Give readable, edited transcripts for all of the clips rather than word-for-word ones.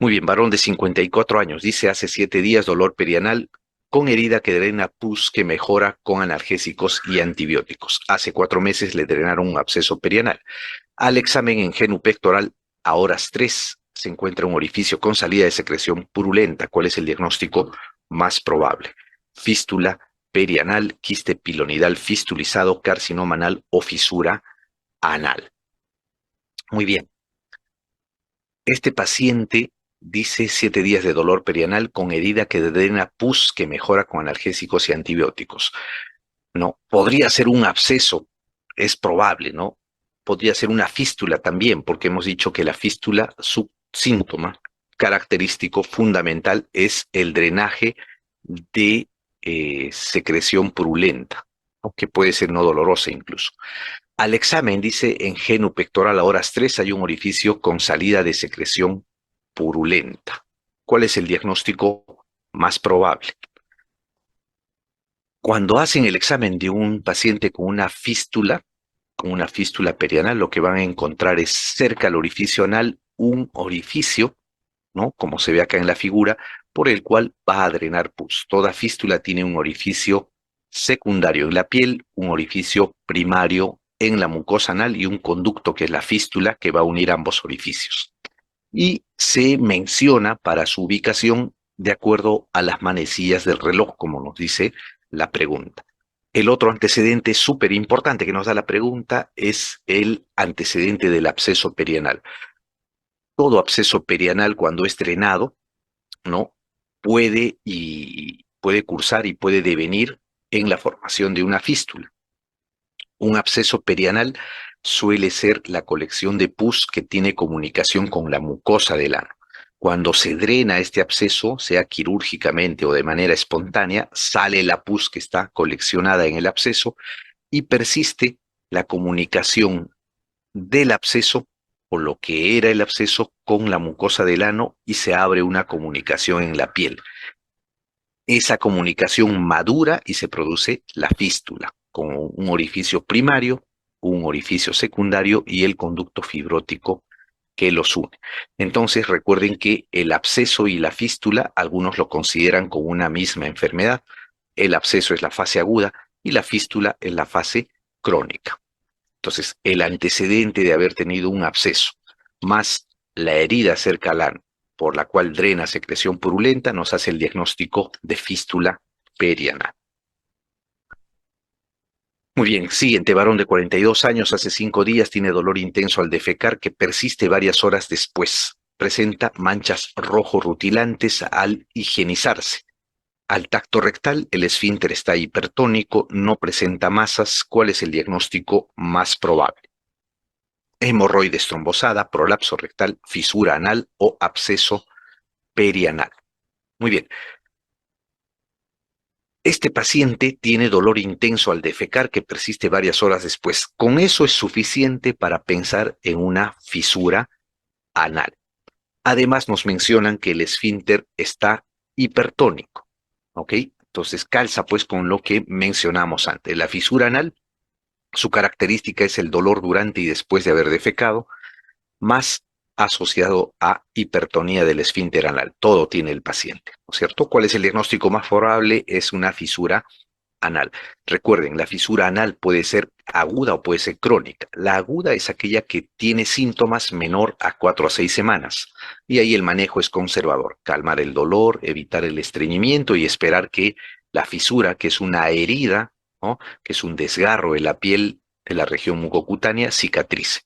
Muy bien, varón de 54 años, dice hace 7 días dolor perianal con herida que drena pus que mejora con analgésicos y antibióticos. Hace 4 meses le drenaron un absceso perianal. Al examen en genu pectoral a horas 3 se encuentra un orificio con salida de secreción purulenta. ¿Cuál es el diagnóstico más probable? Fístula perianal, quiste pilonidal fistulizado, carcinoma anal o fisura anal. Muy bien. Este paciente dice 7 días de dolor perianal con herida que drena pus que mejora con analgésicos y antibióticos. No, podría ser un absceso, es probable, ¿no? Podría ser una fístula también, porque hemos dicho que la fístula, su síntoma característico fundamental es el drenaje de secreción purulenta, ¿no? Que puede ser no dolorosa incluso. Al examen dice en genu pectoral a horas 3 hay un orificio con salida de secreción purulenta. ¿Cuál es el diagnóstico más probable? Cuando hacen el examen de un paciente con una fístula perianal, lo que van a encontrar es cerca al orificio anal un orificio, ¿no? Como se ve acá en la figura, por el cual va a drenar pus. Toda fístula tiene un orificio secundario en la piel, un orificio primario en la mucosa anal y un conducto que es la fístula que va a unir ambos orificios. Y se menciona para su ubicación de acuerdo a las manecillas del reloj, como nos dice la pregunta. El otro antecedente súper importante que nos da la pregunta es el antecedente del absceso perianal. Todo absceso perianal, cuando es drenado, ¿no? Puede cursar y puede devenir en la formación de una fístula. Un absceso perianal suele ser la colección de pus que tiene comunicación con la mucosa del ano. Cuando se drena este absceso, sea quirúrgicamente o de manera espontánea, sale la pus que está coleccionada en el absceso y persiste la comunicación del absceso o lo que era el absceso con la mucosa del ano y se abre una comunicación en la piel. Esa comunicación madura y se produce la fístula, con un orificio primario, un orificio secundario y el conducto fibrótico que los une. Entonces recuerden que el absceso y la fístula, algunos lo consideran como una misma enfermedad. El absceso es la fase aguda y la fístula es la fase crónica. Entonces, el antecedente de haber tenido un absceso más la herida cerca al ano, por la cual drena secreción purulenta, nos hace el diagnóstico de fístula perianal. Muy bien, siguiente, varón de 42 años, hace 5 días tiene dolor intenso al defecar que persiste varias horas después. Presenta manchas rojo rutilantes al higienizarse. Al tacto rectal, el esfínter está hipertónico, no presenta masas. ¿Cuál es el diagnóstico más probable? Hemorroides trombosada, prolapso rectal, fisura anal o absceso perianal. Muy bien. Este paciente tiene dolor intenso al defecar que persiste varias horas después. Con eso es suficiente para pensar en una fisura anal. Además, nos mencionan que el esfínter está hipertónico. ¿Ok? Entonces calza pues con lo que mencionamos antes. La fisura anal, su característica es el dolor durante y después de haber defecado, más asociado a hipertonía del esfínter anal. Todo tiene el paciente, ¿no es cierto? ¿Cuál es el diagnóstico más favorable? Es una fisura anal. Recuerden, la fisura anal puede ser aguda o puede ser crónica. La aguda es aquella que tiene síntomas menor a 4 a 6 semanas. Y ahí el manejo es conservador. Calmar el dolor, evitar el estreñimiento y esperar que la fisura, que es una herida, ¿no? Que es un desgarro de la piel de la región mucocutánea, cicatrice.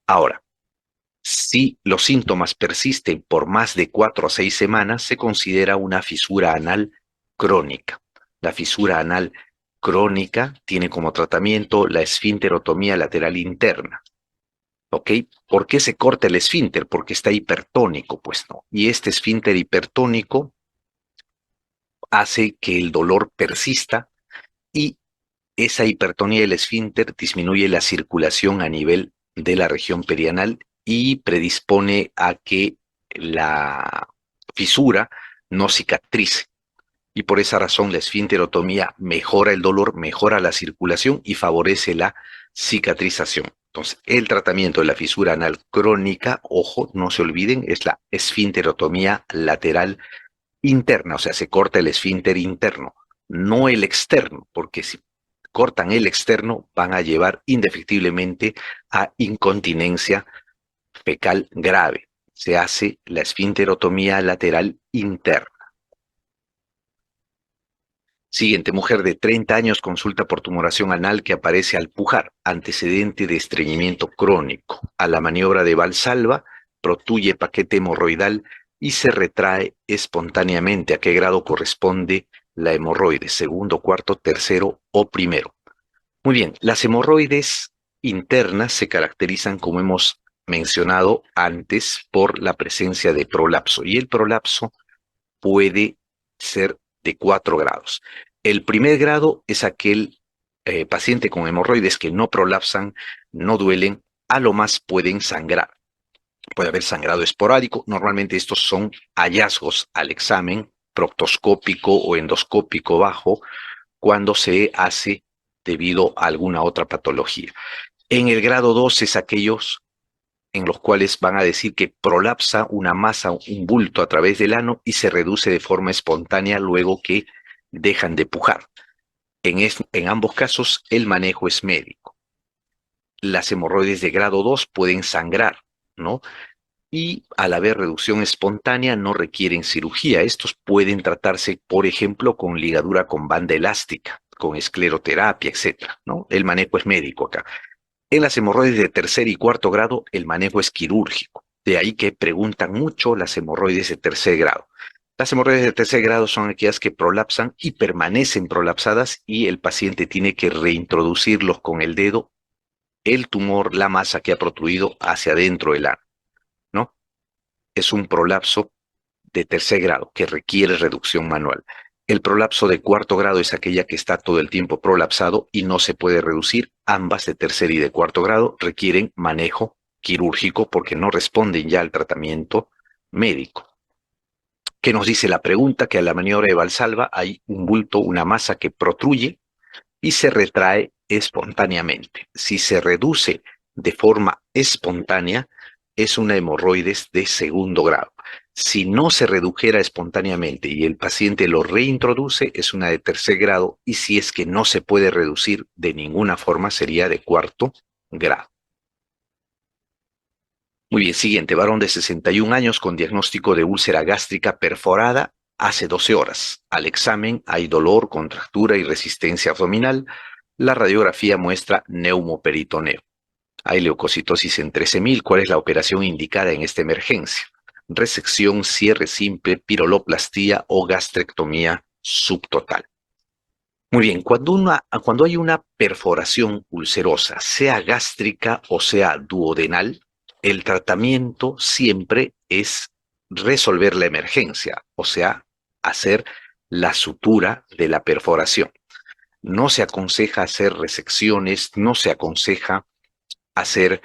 Ahora, si los síntomas persisten por más de 4 a 6 semanas, se considera una fisura anal crónica. La fisura anal crónica tiene como tratamiento la esfinterotomía lateral interna. ¿Ok? ¿Por qué se corta el esfínter? Porque está hipertónico, pues no. Y este esfínter hipertónico hace que el dolor persista y esa hipertonía del esfínter disminuye la circulación a nivel de la región perianal y predispone a que la fisura no cicatrice. Y por esa razón la esfinterotomía mejora el dolor, mejora la circulación y favorece la cicatrización. Entonces, el tratamiento de la fisura anal crónica, ojo, no se olviden, es la esfinterotomía lateral interna, o sea, se corta el esfínter interno, no el externo, porque si cortan el externo van a llevar indefectiblemente a incontinencia fecal grave. Se hace la esfinterotomía lateral interna. Siguiente, mujer de 30 años consulta por tumoración anal que aparece al pujar, antecedente de estreñimiento crónico. A la maniobra de Valsalva, protuye paquete hemorroidal y se retrae espontáneamente. ¿A qué grado corresponde la hemorroide? ¿Segundo, cuarto, tercero o primero? Muy bien, las hemorroides internas se caracterizan, como hemos mencionado antes, por la presencia de prolapso. Y el prolapso puede ser de 4 grados. El primer grado es aquel paciente con hemorroides que no prolapsan, no duelen, a lo más pueden sangrar. Puede haber sangrado esporádico. Normalmente estos son hallazgos al examen proctoscópico o endoscópico bajo cuando se hace debido a alguna otra patología. En el grado 2 es aquellos en los cuales van a decir que prolapsa una masa, un bulto a través del ano y se reduce de forma espontánea luego que dejan de pujar. En ambos casos, el manejo es médico. Las hemorroides de grado 2 pueden sangrar, ¿no? Y al haber reducción espontánea no requieren cirugía. Estos pueden tratarse, por ejemplo, con ligadura con banda elástica, con escleroterapia, etcétera, ¿no? El manejo es médico acá. En las hemorroides de tercer y cuarto grado, el manejo es quirúrgico. De ahí que preguntan mucho las hemorroides de tercer grado. Las hemorroides de tercer grado son aquellas que prolapsan y permanecen prolapsadas y el paciente tiene que reintroducirlos con el dedo, el tumor, la masa que ha protruido hacia adentro del ano, ¿no? Es un prolapso de tercer grado que requiere reducción manual. El prolapso de cuarto grado es aquella que está todo el tiempo prolapsado y no se puede reducir. Ambas de tercer y de cuarto grado requieren manejo quirúrgico porque no responden ya al tratamiento médico. ¿Qué nos dice la pregunta? Que a la maniobra de Valsalva hay un bulto, una masa que protruye y se retrae espontáneamente. Si se reduce de forma espontánea, es una hemorroides de segundo grado. Si no se redujera espontáneamente y el paciente lo reintroduce, es una de tercer grado, y si es que no se puede reducir de ninguna forma, sería de cuarto grado. Muy bien, siguiente, varón de 61 años con diagnóstico de úlcera gástrica perforada hace 12 horas. Al examen hay dolor, contractura y resistencia abdominal. La radiografía muestra neumoperitoneo. Hay leucocitosis en 13.000. ¿Cuál es la operación indicada en esta emergencia? Resección, cierre simple, piroloplastía o gastrectomía subtotal. Muy bien, cuando hay una perforación ulcerosa, sea gástrica o sea duodenal, el tratamiento siempre es resolver la emergencia, o sea, hacer la sutura de la perforación. No se aconseja hacer resecciones, no se aconseja hacer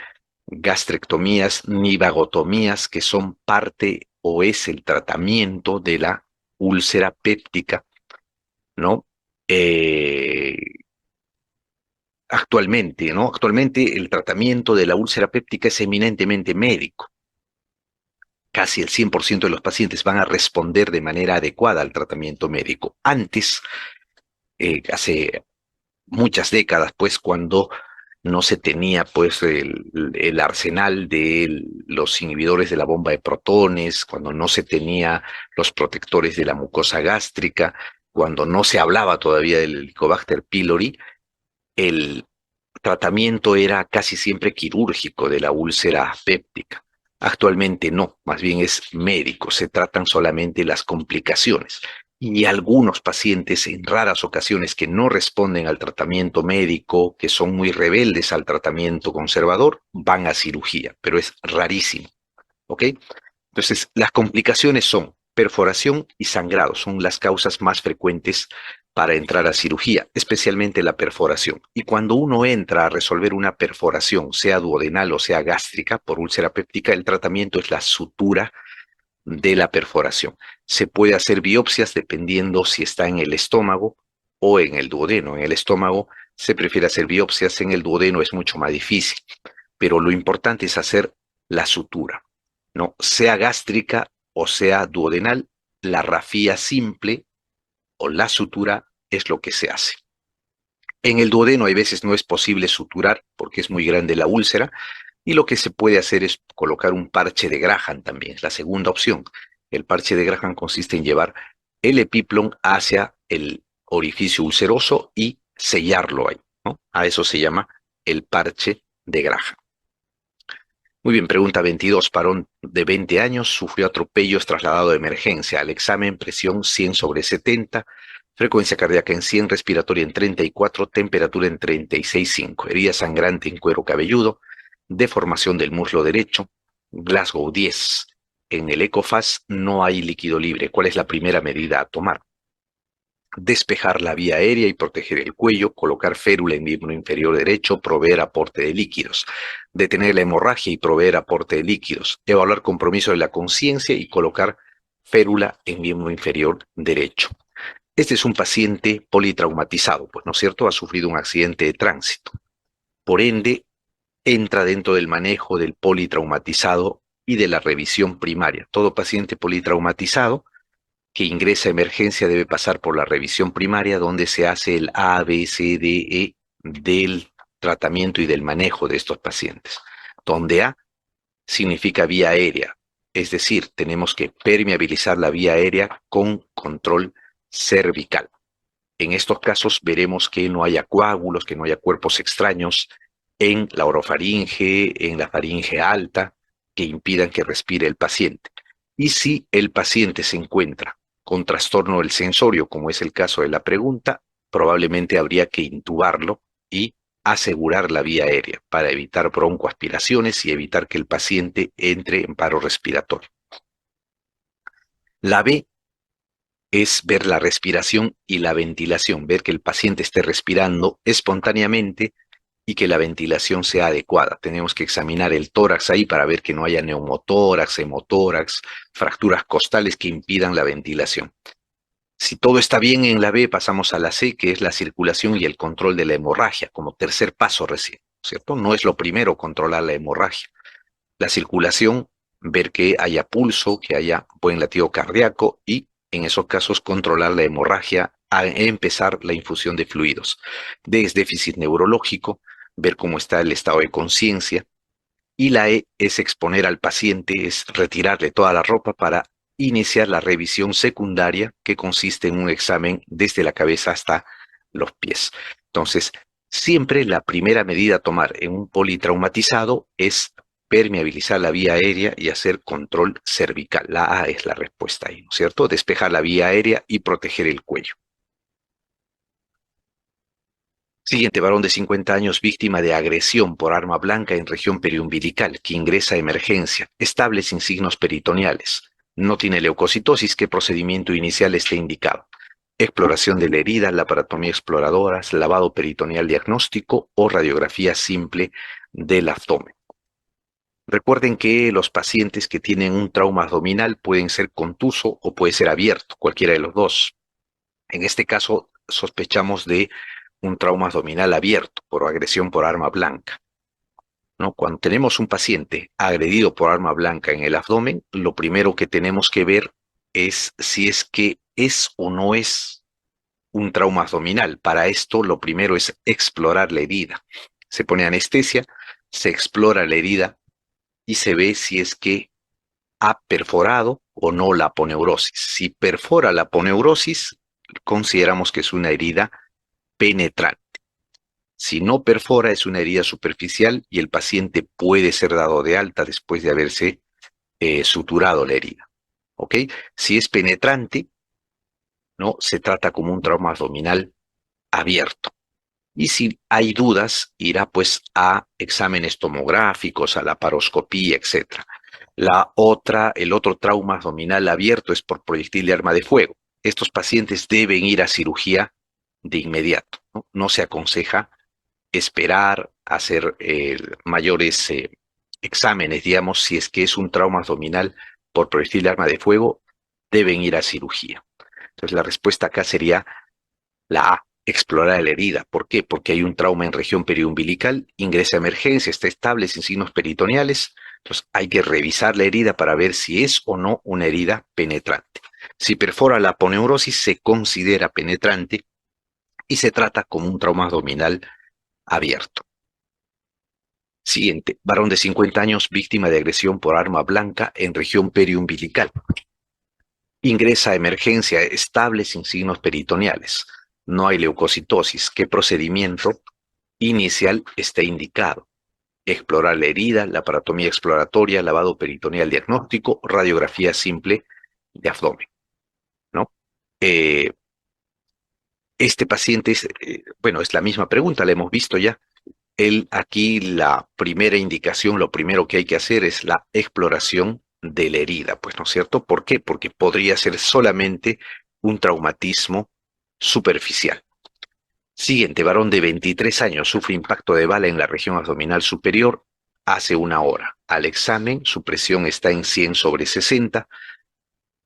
gastrectomías ni vagotomías, que son parte o es el tratamiento de la úlcera péptica, ¿no? Eh, Actualmente, ¿no? Actualmente el tratamiento de la úlcera péptica es eminentemente médico. Casi el 100% de los pacientes van a responder de manera adecuada al tratamiento médico. Antes, hace muchas décadas, pues, cuando no se tenía, pues, el arsenal de los inhibidores de la bomba de protones, cuando no se tenía los protectores de la mucosa gástrica, cuando no se hablaba todavía del Helicobacter pylori, el tratamiento era casi siempre quirúrgico de la úlcera péptica. Actualmente no, más bien es médico, se tratan solamente las complicaciones. Y algunos pacientes en raras ocasiones que no responden al tratamiento médico, que son muy rebeldes al tratamiento conservador, van a cirugía, pero es rarísimo, ¿ok? Entonces, las complicaciones son perforación y sangrado, son las causas más frecuentes para entrar a cirugía, especialmente la perforación. Y cuando uno entra a resolver una perforación, sea duodenal o sea gástrica, por úlcera péptica, el tratamiento es la sutura de la perforación. Se puede hacer biopsias dependiendo si está en el estómago o en el duodeno. En el estómago se prefiere hacer biopsias, en el duodeno es mucho más difícil. pero lo importante es hacer la sutura, ¿no? Sea gástrica o sea duodenal, la rafía simple o la sutura es lo que se hace. En el duodeno hay veces no es posible suturar porque es muy grande la úlcera y lo que se puede hacer es colocar un parche de Graham también, es la segunda opción. El parche de Graham consiste en llevar el epiplón hacia el orificio ulceroso y sellarlo ahí, ¿no? A eso se llama el parche de Graham. Muy bien, pregunta 22. Varón de 20 años sufrió atropellos trasladado de emergencia. Al examen, presión 100/70, frecuencia cardíaca en 100, respiratoria en 34, temperatura en 36,5. Herida sangrante en cuero cabelludo, deformación del muslo derecho, Glasgow 10. En el ECOFAS no hay líquido libre. ¿Cuál es la primera medida a tomar? Despejar la vía aérea y proteger el cuello, colocar férula en miembro inferior derecho, proveer aporte de líquidos, detener la hemorragia y proveer aporte de líquidos, evaluar compromiso de la conciencia y colocar férula en miembro inferior derecho. Este es un paciente politraumatizado, pues, ¿no es cierto? Ha sufrido un accidente de tránsito. Por ende, entra dentro del manejo del politraumatizado y de la revisión primaria. Todo paciente politraumatizado que ingresa a emergencia debe pasar por la revisión primaria donde se hace el A, B, C, D, E del tratamiento y del manejo de estos pacientes. Donde A significa vía aérea, es decir, tenemos que permeabilizar la vía aérea con control cervical. En estos casos veremos que no haya coágulos, que no haya cuerpos extraños en la orofaringe, en la faringe alta, que impidan que respire el paciente. Y si el paciente se encuentra con trastorno del sensorio, como es el caso de la pregunta, probablemente habría que intubarlo y asegurar la vía aérea para evitar broncoaspiraciones y evitar que el paciente entre en paro respiratorio. La B es ver la respiración y la ventilación, ver que el paciente esté respirando espontáneamente y que la ventilación sea adecuada. Tenemos que examinar el tórax ahí para ver que no haya neumotórax, hemotórax, fracturas costales que impidan la ventilación. Si todo está bien en la B, pasamos a la C, que es la circulación y el control de la hemorragia, como tercer paso recién, ¿cierto? No es lo primero controlar la hemorragia. La circulación, ver que haya pulso, que haya buen latido cardíaco y en esos casos controlar la hemorragia a empezar la infusión de fluidos. D es déficit neurológico, ver cómo está el estado de conciencia. Y la E es exponer al paciente, es retirarle toda la ropa para iniciar la revisión secundaria que consiste en un examen desde la cabeza hasta los pies. Entonces, siempre la primera medida a tomar en un politraumatizado es permeabilizar la vía aérea y hacer control cervical. La A es la respuesta ahí, ¿no es cierto? Despejar la vía aérea y proteger el cuello. Siguiente, varón de 50 años, víctima de agresión por arma blanca en región periumbilical, que ingresa a emergencia, estable sin signos peritoneales. No tiene leucocitosis. ¿Qué procedimiento inicial está indicado? Exploración de la herida, laparotomía exploradora, lavado peritoneal diagnóstico o radiografía simple del abdomen. Recuerden que los pacientes que tienen un trauma abdominal pueden ser contuso o puede ser abierto, cualquiera de los dos. En este caso, sospechamos de un trauma abdominal abierto por agresión por arma blanca, ¿no? Cuando tenemos un paciente agredido por arma blanca en el abdomen, lo primero que tenemos que ver es si es que es o no es un trauma abdominal. Para esto, lo primero es explorar la herida. Se pone anestesia, se explora la herida y se ve si es que ha perforado o no la aponeurosis. Si perfora la aponeurosis, consideramos que es una herida penetrante. Si no perfora, es una herida superficial y el paciente puede ser dado de alta después de haberse suturado la herida. ¿Ok? Si es penetrante, ¿no? Se trata como un trauma abdominal abierto. Y si hay dudas, irá pues a exámenes tomográficos, a la paroscopía, etc. El otro trauma abdominal abierto es por proyectil de arma de fuego. Estos pacientes deben ir a cirugía de inmediato, ¿no? No se aconseja esperar, hacer mayores exámenes, digamos, si es que es un trauma abdominal por proyectil de arma de fuego, deben ir a cirugía. Entonces la respuesta acá sería la A. explorar la herida. ¿Por qué? Porque hay un trauma en región periumbilical, ingresa a emergencia, está estable sin signos peritoneales. Entonces hay que revisar la herida para ver si es o no una herida penetrante. Si perfora la aponeurosis, se considera penetrante y se trata como un trauma abdominal abierto. Siguiente, varón de 50 años, víctima de agresión por arma blanca en región periumbilical. Ingresa a emergencia estable sin signos peritoneales. No hay leucocitosis. ¿Qué procedimiento inicial está indicado? Explorar la herida, laparotomía exploratoria, lavado peritoneal diagnóstico, radiografía simple de abdomen, ¿no? Eh, este paciente es, bueno, es la misma pregunta, la hemos visto ya. Aquí la primera indicación, lo primero que hay que hacer es la exploración de la herida, pues, ¿no es cierto? ¿Por qué? Porque podría ser solamente un traumatismo superficial. Siguiente, varón de 23 años, sufre impacto de bala en la región abdominal superior hace una hora. Al examen, su presión está en 100/60,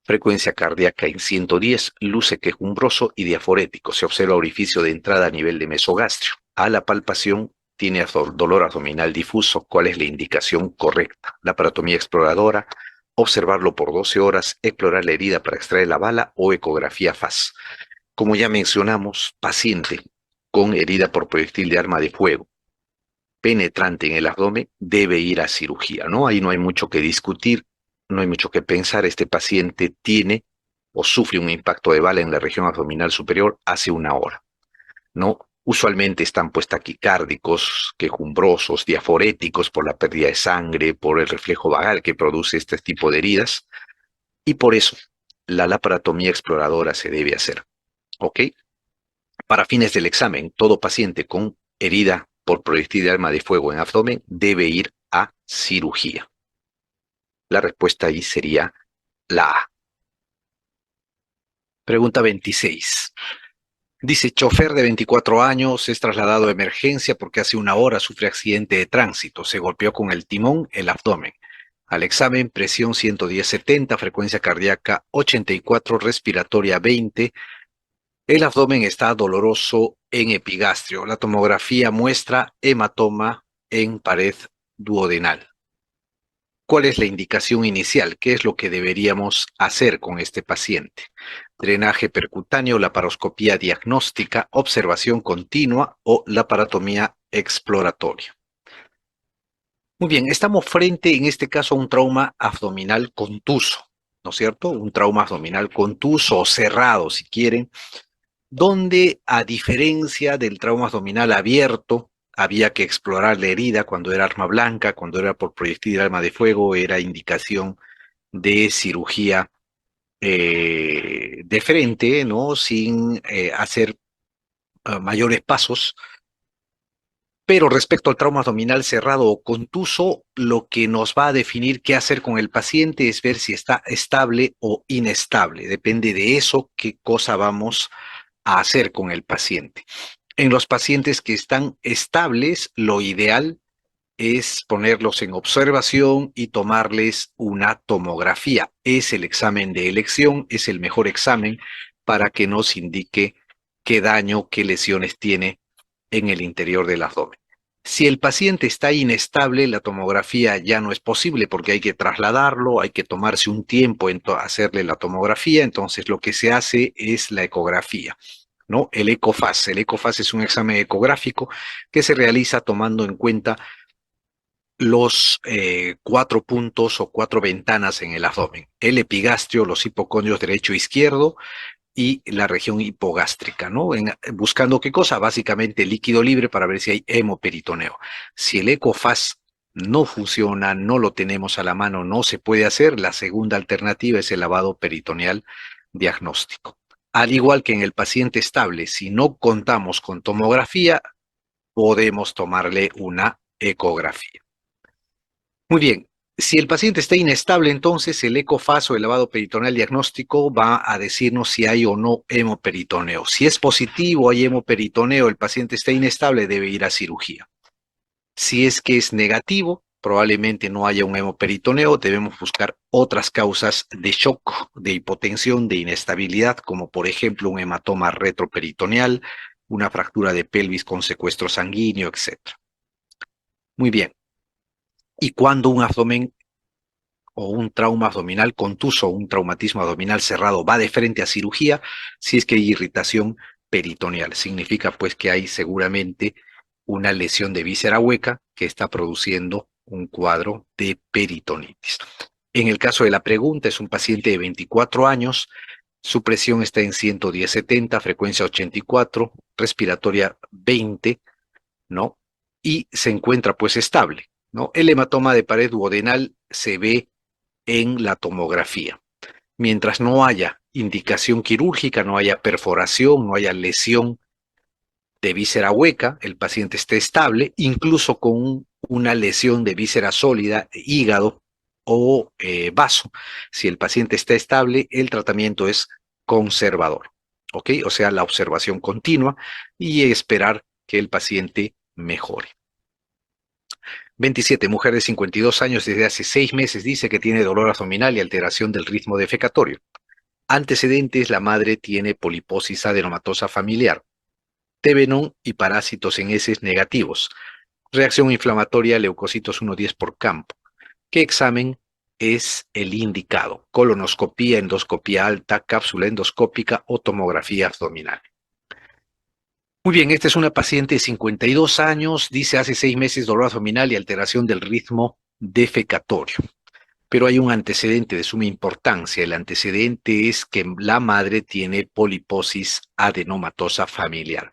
frecuencia cardíaca en 110, luce quejumbroso y diaforético. Se observa orificio de entrada a nivel de mesogastrio. A la palpación tiene dolor abdominal difuso. ¿Cuál es la indicación correcta? La paratomía exploradora, observarlo por 12 horas, explorar la herida para extraer la bala o ecografía FAS. Como ya mencionamos, paciente con herida por proyectil de arma de fuego penetrante en el abdomen debe ir a cirugía, ¿no? Ahí no hay mucho que discutir, no hay mucho que pensar. Este paciente tiene o sufre un impacto de bala en la región abdominal superior hace una hora, ¿no? Usualmente están pues taquicárdicos, quejumbrosos, diaforéticos por la pérdida de sangre, por el reflejo vagal que produce este tipo de heridas, y por eso la laparotomía exploradora se debe hacer, ¿ok? Para fines del examen, todo paciente con herida por proyectil de arma de fuego en abdomen debe ir a cirugía. La respuesta ahí sería la A. Pregunta 26. Dice, chofer de 24 años es trasladado a emergencia porque hace una hora sufre accidente de tránsito. Se golpeó con el timón, el abdomen. Al examen, presión 110/70, frecuencia cardíaca 84, respiratoria 20. El abdomen está doloroso en epigastrio. La tomografía muestra hematoma en pared duodenal. ¿Cuál es la indicación inicial? ¿Qué es lo que deberíamos hacer con este paciente? Drenaje percutáneo, laparoscopía diagnóstica, observación continua o laparotomía exploratoria. Muy bien, estamos frente en este caso a un trauma abdominal contuso, ¿no es cierto? Un trauma abdominal contuso o cerrado, si quieren, donde a diferencia del trauma abdominal abierto, había que explorar la herida cuando era arma blanca, cuando era por proyectil de arma de fuego, era indicación de cirugía de frente, ¿no? Sin hacer mayores pasos. Pero respecto al trauma abdominal cerrado o contuso, lo que nos va a definir qué hacer con el paciente es ver si está estable o inestable. Depende de eso, qué cosa vamos a hacer con el paciente. En los pacientes que están estables, lo ideal es ponerlos en observación y tomarles una tomografía. Es el examen de elección, es el mejor examen para que nos indique qué daño, qué lesiones tiene en el interior del abdomen. Si el paciente está inestable, la tomografía ya no es posible porque hay que trasladarlo, hay que tomarse un tiempo en hacerle la tomografía, entonces lo que se hace es la ecografía, ¿no? El ECOFAS. El ECOFAS es un examen ecográfico que se realiza tomando en cuenta los 4 puntos o 4 ventanas en el abdomen: el epigastrio, los hipocondrios derecho e izquierdo y la región hipogástrica, ¿no? Buscando qué cosa, básicamente líquido libre para ver si hay hemoperitoneo. Si el ECOFAS no funciona, no lo tenemos a la mano, no se puede hacer, la segunda alternativa es el lavado peritoneal diagnóstico. Al igual que en el paciente estable, si no contamos con tomografía, podemos tomarle una ecografía. Muy bien, si el paciente está inestable, entonces el ECOFAS o el lavado peritoneal diagnóstico va a decirnos si hay o no hemoperitoneo. Si es positivo, hay hemoperitoneo, el paciente está inestable, debe ir a cirugía. Si es que es negativo, probablemente no haya un hemoperitoneo, debemos buscar otras causas de shock, de hipotensión, de inestabilidad, como por ejemplo un hematoma retroperitoneal, una fractura de pelvis con secuestro sanguíneo, etc. Muy bien. Y cuando un abdomen o un trauma abdominal contuso o un traumatismo abdominal cerrado va de frente a cirugía, si es que hay irritación peritoneal, significa pues que hay seguramente una lesión de víscera hueca que está produciendo un cuadro de peritonitis. En el caso de la pregunta, es un paciente de 24 años, su presión está en 110/70, frecuencia 84, respiratoria 20, ¿no? Y se encuentra pues estable, ¿no? El hematoma de pared duodenal se ve en la tomografía. Mientras no haya indicación quirúrgica, no haya perforación, no haya lesión de víscera hueca, el paciente esté estable, incluso con una lesión de víscera sólida, hígado o vaso. Si el paciente está estable, el tratamiento es conservador, ¿ok? O sea, la observación continua y esperar que el paciente mejore. 27, mujer de 52 años desde hace 6 meses dice que tiene dolor abdominal y alteración del ritmo defecatorio. Antecedentes, la madre tiene poliposis adenomatosa familiar, Tevenón y parásitos en heces negativos. Reacción inflamatoria, leucocitos 1,10 por campo. ¿Qué examen es el indicado? Colonoscopía, endoscopía alta, cápsula endoscópica o tomografía abdominal. Muy bien, esta es una paciente de 52 años, dice hace 6 meses dolor abdominal y alteración del ritmo defecatorio. Pero hay un antecedente de suma importancia. El antecedente es que la madre tiene poliposis adenomatosa familiar.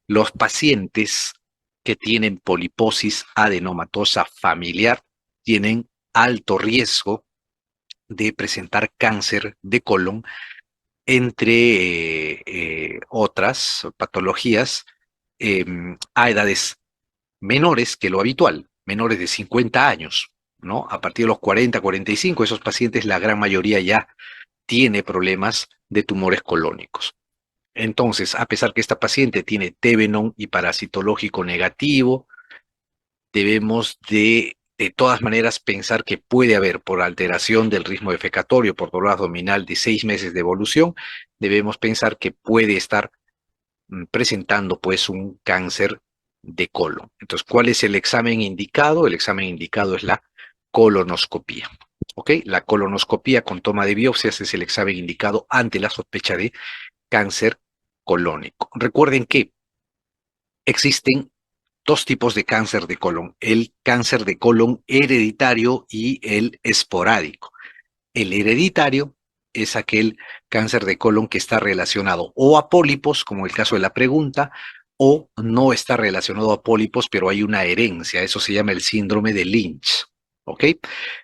Los pacientes que tienen poliposis adenomatosa familiar tienen alto riesgo de presentar cáncer de colon, entre otras patologías, a edades menores que lo habitual, menores de 50 años, ¿no? A partir de los 40, 45, esos pacientes, la gran mayoría ya tiene problemas de tumores colónicos. Entonces, a pesar que esta paciente tiene Tevenón y parasitológico negativo, debemos de todas maneras pensar que puede haber, por alteración del ritmo defecatorio, por dolor abdominal de 6 meses de evolución, debemos pensar que puede estar presentando pues un cáncer de colon. Entonces, ¿cuál es el examen indicado? El examen indicado es la colonoscopía. ¿Ok? La colonoscopía con toma de biopsias es el examen indicado ante la sospecha de cáncer colónico. Recuerden que existen dos tipos de cáncer de colon, el cáncer de colon hereditario y el esporádico. El hereditario es aquel cáncer de colon que está relacionado o a pólipos, como el caso de la pregunta, o no está relacionado a pólipos, pero hay una herencia. Eso se llama el síndrome de Lynch. ¿Ok?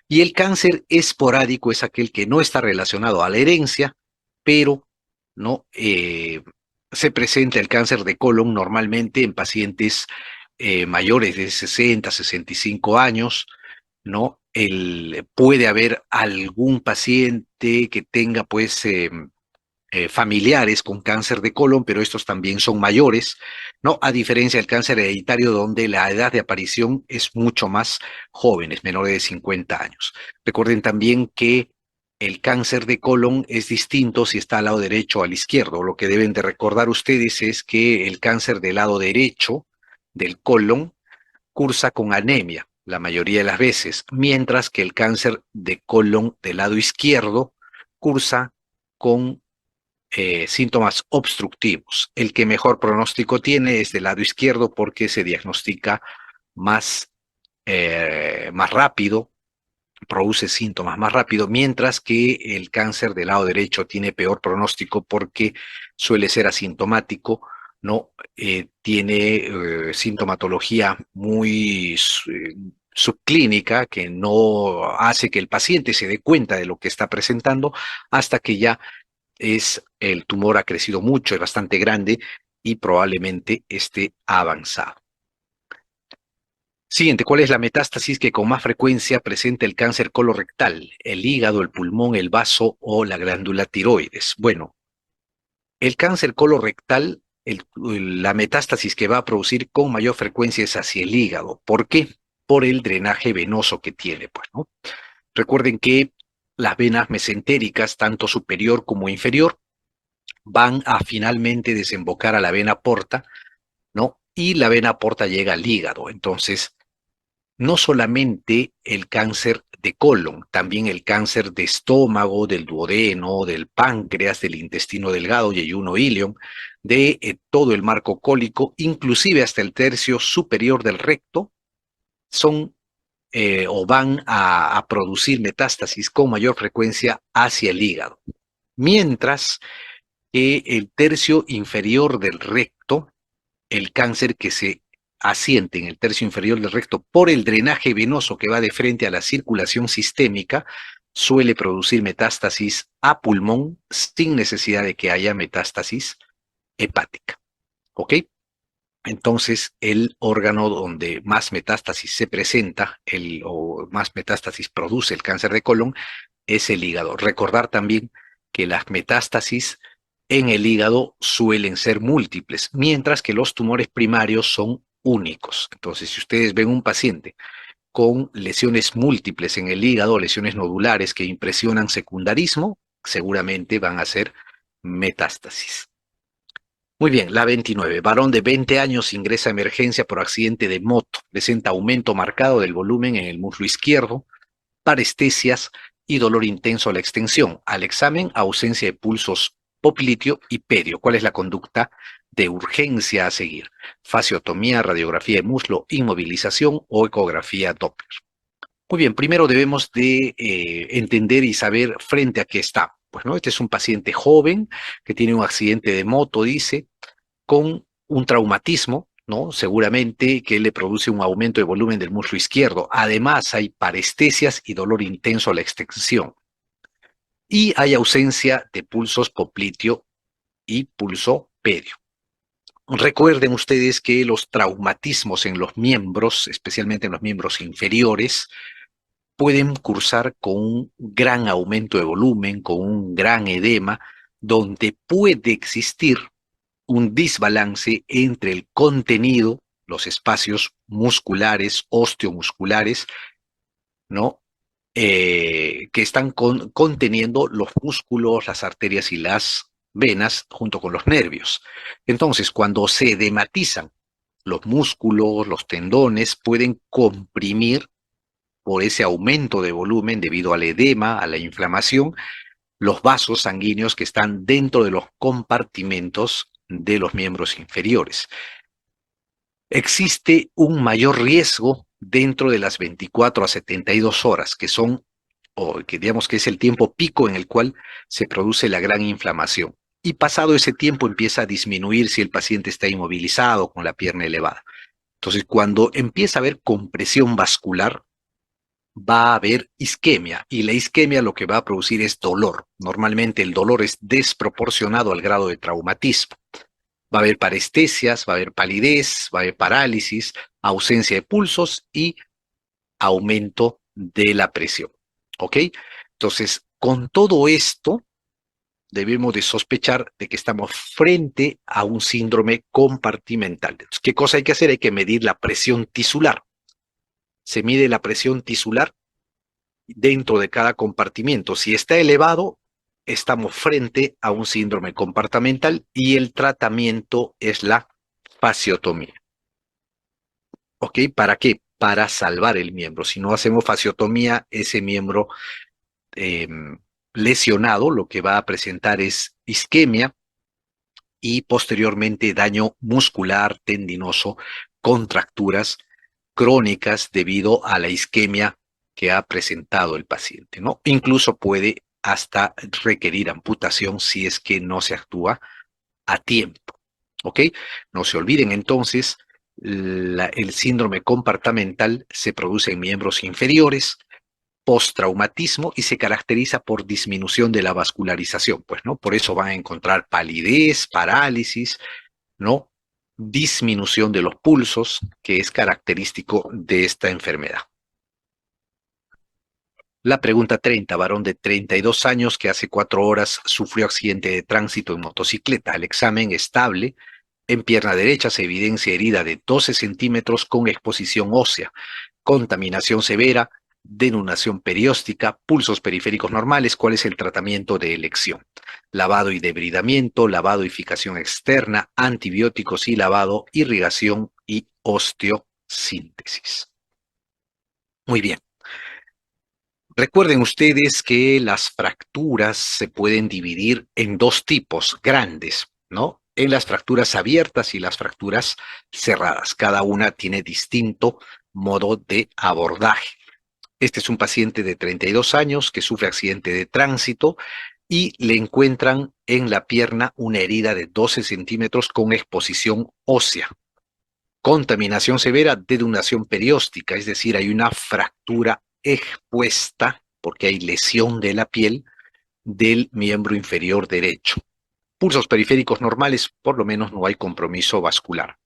Y el cáncer esporádico es aquel que no está relacionado a la herencia, pero no se presenta el cáncer de colon normalmente en pacientes mayores de 60, 65 años, ¿no? Puede haber algún paciente que tenga, pues, familiares con cáncer de colon, pero estos también son mayores, ¿no? A diferencia del cáncer hereditario, donde la edad de aparición es mucho más joven, es menor de 50 años. Recuerden también que el cáncer de colon es distinto si está al lado derecho o al izquierdo. Lo que deben de recordar ustedes es que el cáncer del lado derecho del colon cursa con anemia la mayoría de las veces, mientras que el cáncer de colon del lado izquierdo cursa con síntomas obstructivos. El que mejor pronóstico tiene es del lado izquierdo porque se diagnostica más rápido, produce síntomas más rápido, mientras que el cáncer del lado derecho tiene peor pronóstico porque suele ser asintomático, ¿no? Tiene sintomatología muy subclínica que no hace que el paciente se dé cuenta de lo que está presentando hasta que ya el tumor ha crecido mucho, es bastante grande y probablemente esté avanzado. Siguiente, ¿cuál es la metástasis que con más frecuencia presenta el cáncer colorectal? ¿El hígado, el pulmón, el vaso o la glándula tiroides? Bueno, el cáncer colorectal, la metástasis que va a producir con mayor frecuencia es hacia el hígado. ¿Por qué? Por el drenaje venoso que tiene, pues, ¿no? Recuerden que las venas mesentéricas, tanto superior como inferior, van a finalmente desembocar a la vena porta, ¿no? Y la vena porta llega al hígado. Entonces, no solamente el cáncer de colon, también el cáncer de estómago, del duodeno, del páncreas, del intestino delgado, yeyuno ilion, de todo el marco cólico, inclusive hasta el tercio superior del recto, son o van a producir metástasis con mayor frecuencia hacia el hígado. Mientras que el tercio inferior del recto, el cáncer que se asiente en el tercio inferior del recto por el drenaje venoso que va de frente a la circulación sistémica, suele producir metástasis a pulmón sin necesidad de que haya metástasis hepática. ¿Ok? Entonces, el órgano donde más metástasis se presenta, o más metástasis produce el cáncer de colon, es el hígado. Recordar también que las metástasis en el hígado suelen ser múltiples, mientras que los tumores primarios son únicos. Entonces, si ustedes ven un paciente con lesiones múltiples en el hígado, lesiones nodulares que impresionan secundarismo, seguramente van a ser metástasis. Muy bien, la 29. Varón de 20 años ingresa a emergencia por accidente de moto. Presenta aumento marcado del volumen en el muslo izquierdo, parestesias y dolor intenso a la extensión. Al examen, ausencia de pulsos popliteo y perio. ¿Cuál es la conducta de urgencia a seguir? Fasciotomía, radiografía de muslo, inmovilización o ecografía Doppler. Muy bien, primero debemos de entender y saber frente a qué está. Pues no, este es un paciente joven que tiene un accidente de moto, dice, con un traumatismo, ¿no? Seguramente que le produce un aumento de volumen del muslo izquierdo. Además, hay parestesias y dolor intenso a la extensión. Y hay ausencia de pulsos popliteo y pulso perio. Recuerden ustedes que los traumatismos en los miembros, especialmente en los miembros inferiores, pueden cursar con un gran aumento de volumen, con un gran edema, donde puede existir un desbalance entre el contenido, los espacios musculares, osteomusculares, ¿no? Que están conteniendo los músculos, las arterias y las venas junto con los nervios. Entonces, cuando se edematizan los músculos, los tendones, pueden comprimir por ese aumento de volumen debido al edema, a la inflamación, los vasos sanguíneos que están dentro de los compartimentos de los miembros inferiores. Existe un mayor riesgo dentro de las 24 a 72 horas, que son, o que digamos que es el tiempo pico en el cual se produce la gran inflamación. Y pasado ese tiempo empieza a disminuir si el paciente está inmovilizado con la pierna elevada. Entonces, cuando empieza a haber compresión vascular, va a haber isquemia, y la isquemia lo que va a producir es dolor. Normalmente el dolor es desproporcionado al grado de traumatismo. Va a haber parestesias, va a haber palidez, va a haber parálisis, ausencia de pulsos y aumento de la presión. ¿Ok? Entonces, con todo esto, debemos de sospechar de que estamos frente a un síndrome compartimental. Entonces, ¿qué cosa hay que hacer? Hay que medir la presión tisular. Se mide la presión tisular dentro de cada compartimiento. Si está elevado, estamos frente a un síndrome compartimental y el tratamiento es la fasciotomía. ¿Ok? ¿Para qué? Para salvar el miembro. Si no hacemos fasciotomía, ese miembro eh, lesionado lo que va a presentar es isquemia y posteriormente daño muscular, tendinoso, contracturas crónicas debido a la isquemia que ha presentado el paciente, ¿no? Incluso puede hasta requerir amputación si es que no se actúa a tiempo, ¿ok? No se olviden entonces, el síndrome compartimental se produce en miembros inferiores, postraumatismo y se caracteriza por disminución de la vascularización, pues, ¿no? Por eso van a encontrar palidez, parálisis, ¿no? Disminución de los pulsos, que es característico de esta enfermedad. La pregunta 30, varón de 32 años que hace 4 horas sufrió accidente de tránsito en motocicleta. El examen estable. En pierna derecha se evidencia herida de 12 centímetros con exposición ósea, contaminación severa, denudación perióstica, pulsos periféricos normales. ¿Cuál es el tratamiento de elección? Lavado y debridamiento, lavado y fijación externa, antibióticos y lavado, irrigación y osteosíntesis. Muy bien. Recuerden ustedes que las fracturas se pueden dividir en dos tipos grandes, ¿no? En las fracturas abiertas y las fracturas cerradas. Cada una tiene distinto modo de abordaje. Este es un paciente de 32 años que sufre accidente de tránsito y le encuentran en la pierna una herida de 12 centímetros con exposición ósea. Contaminación severa, denudación perióstica, es decir, hay una fractura expuesta porque hay lesión de la piel del miembro inferior derecho. Pulsos periféricos normales, por lo menos no hay compromiso vascular.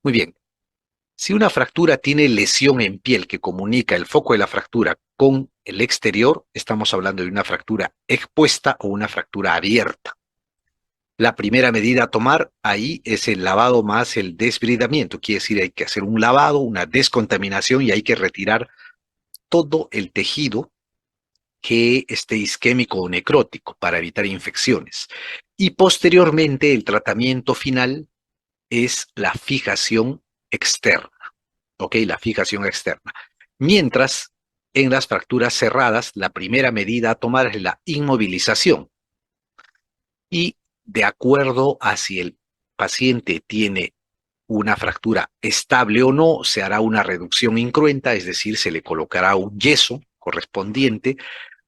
Muy bien, si una fractura tiene lesión en piel que comunica el foco de la fractura con el exterior, estamos hablando de una fractura expuesta o una fractura abierta. La primera medida a tomar ahí es el lavado más el desbridamiento. Quiere decir, hay que hacer un lavado, una descontaminación y hay que retirar todo el tejido que esté isquémico o necrótico para evitar infecciones. Y posteriormente el tratamiento final es la fijación externa. ¿Ok? La fijación externa. Mientras, en las fracturas cerradas, la primera medida a tomar es la inmovilización. Y de acuerdo a si el paciente tiene una fractura estable o no, se hará una reducción incruenta, es decir, se le colocará un yeso correspondiente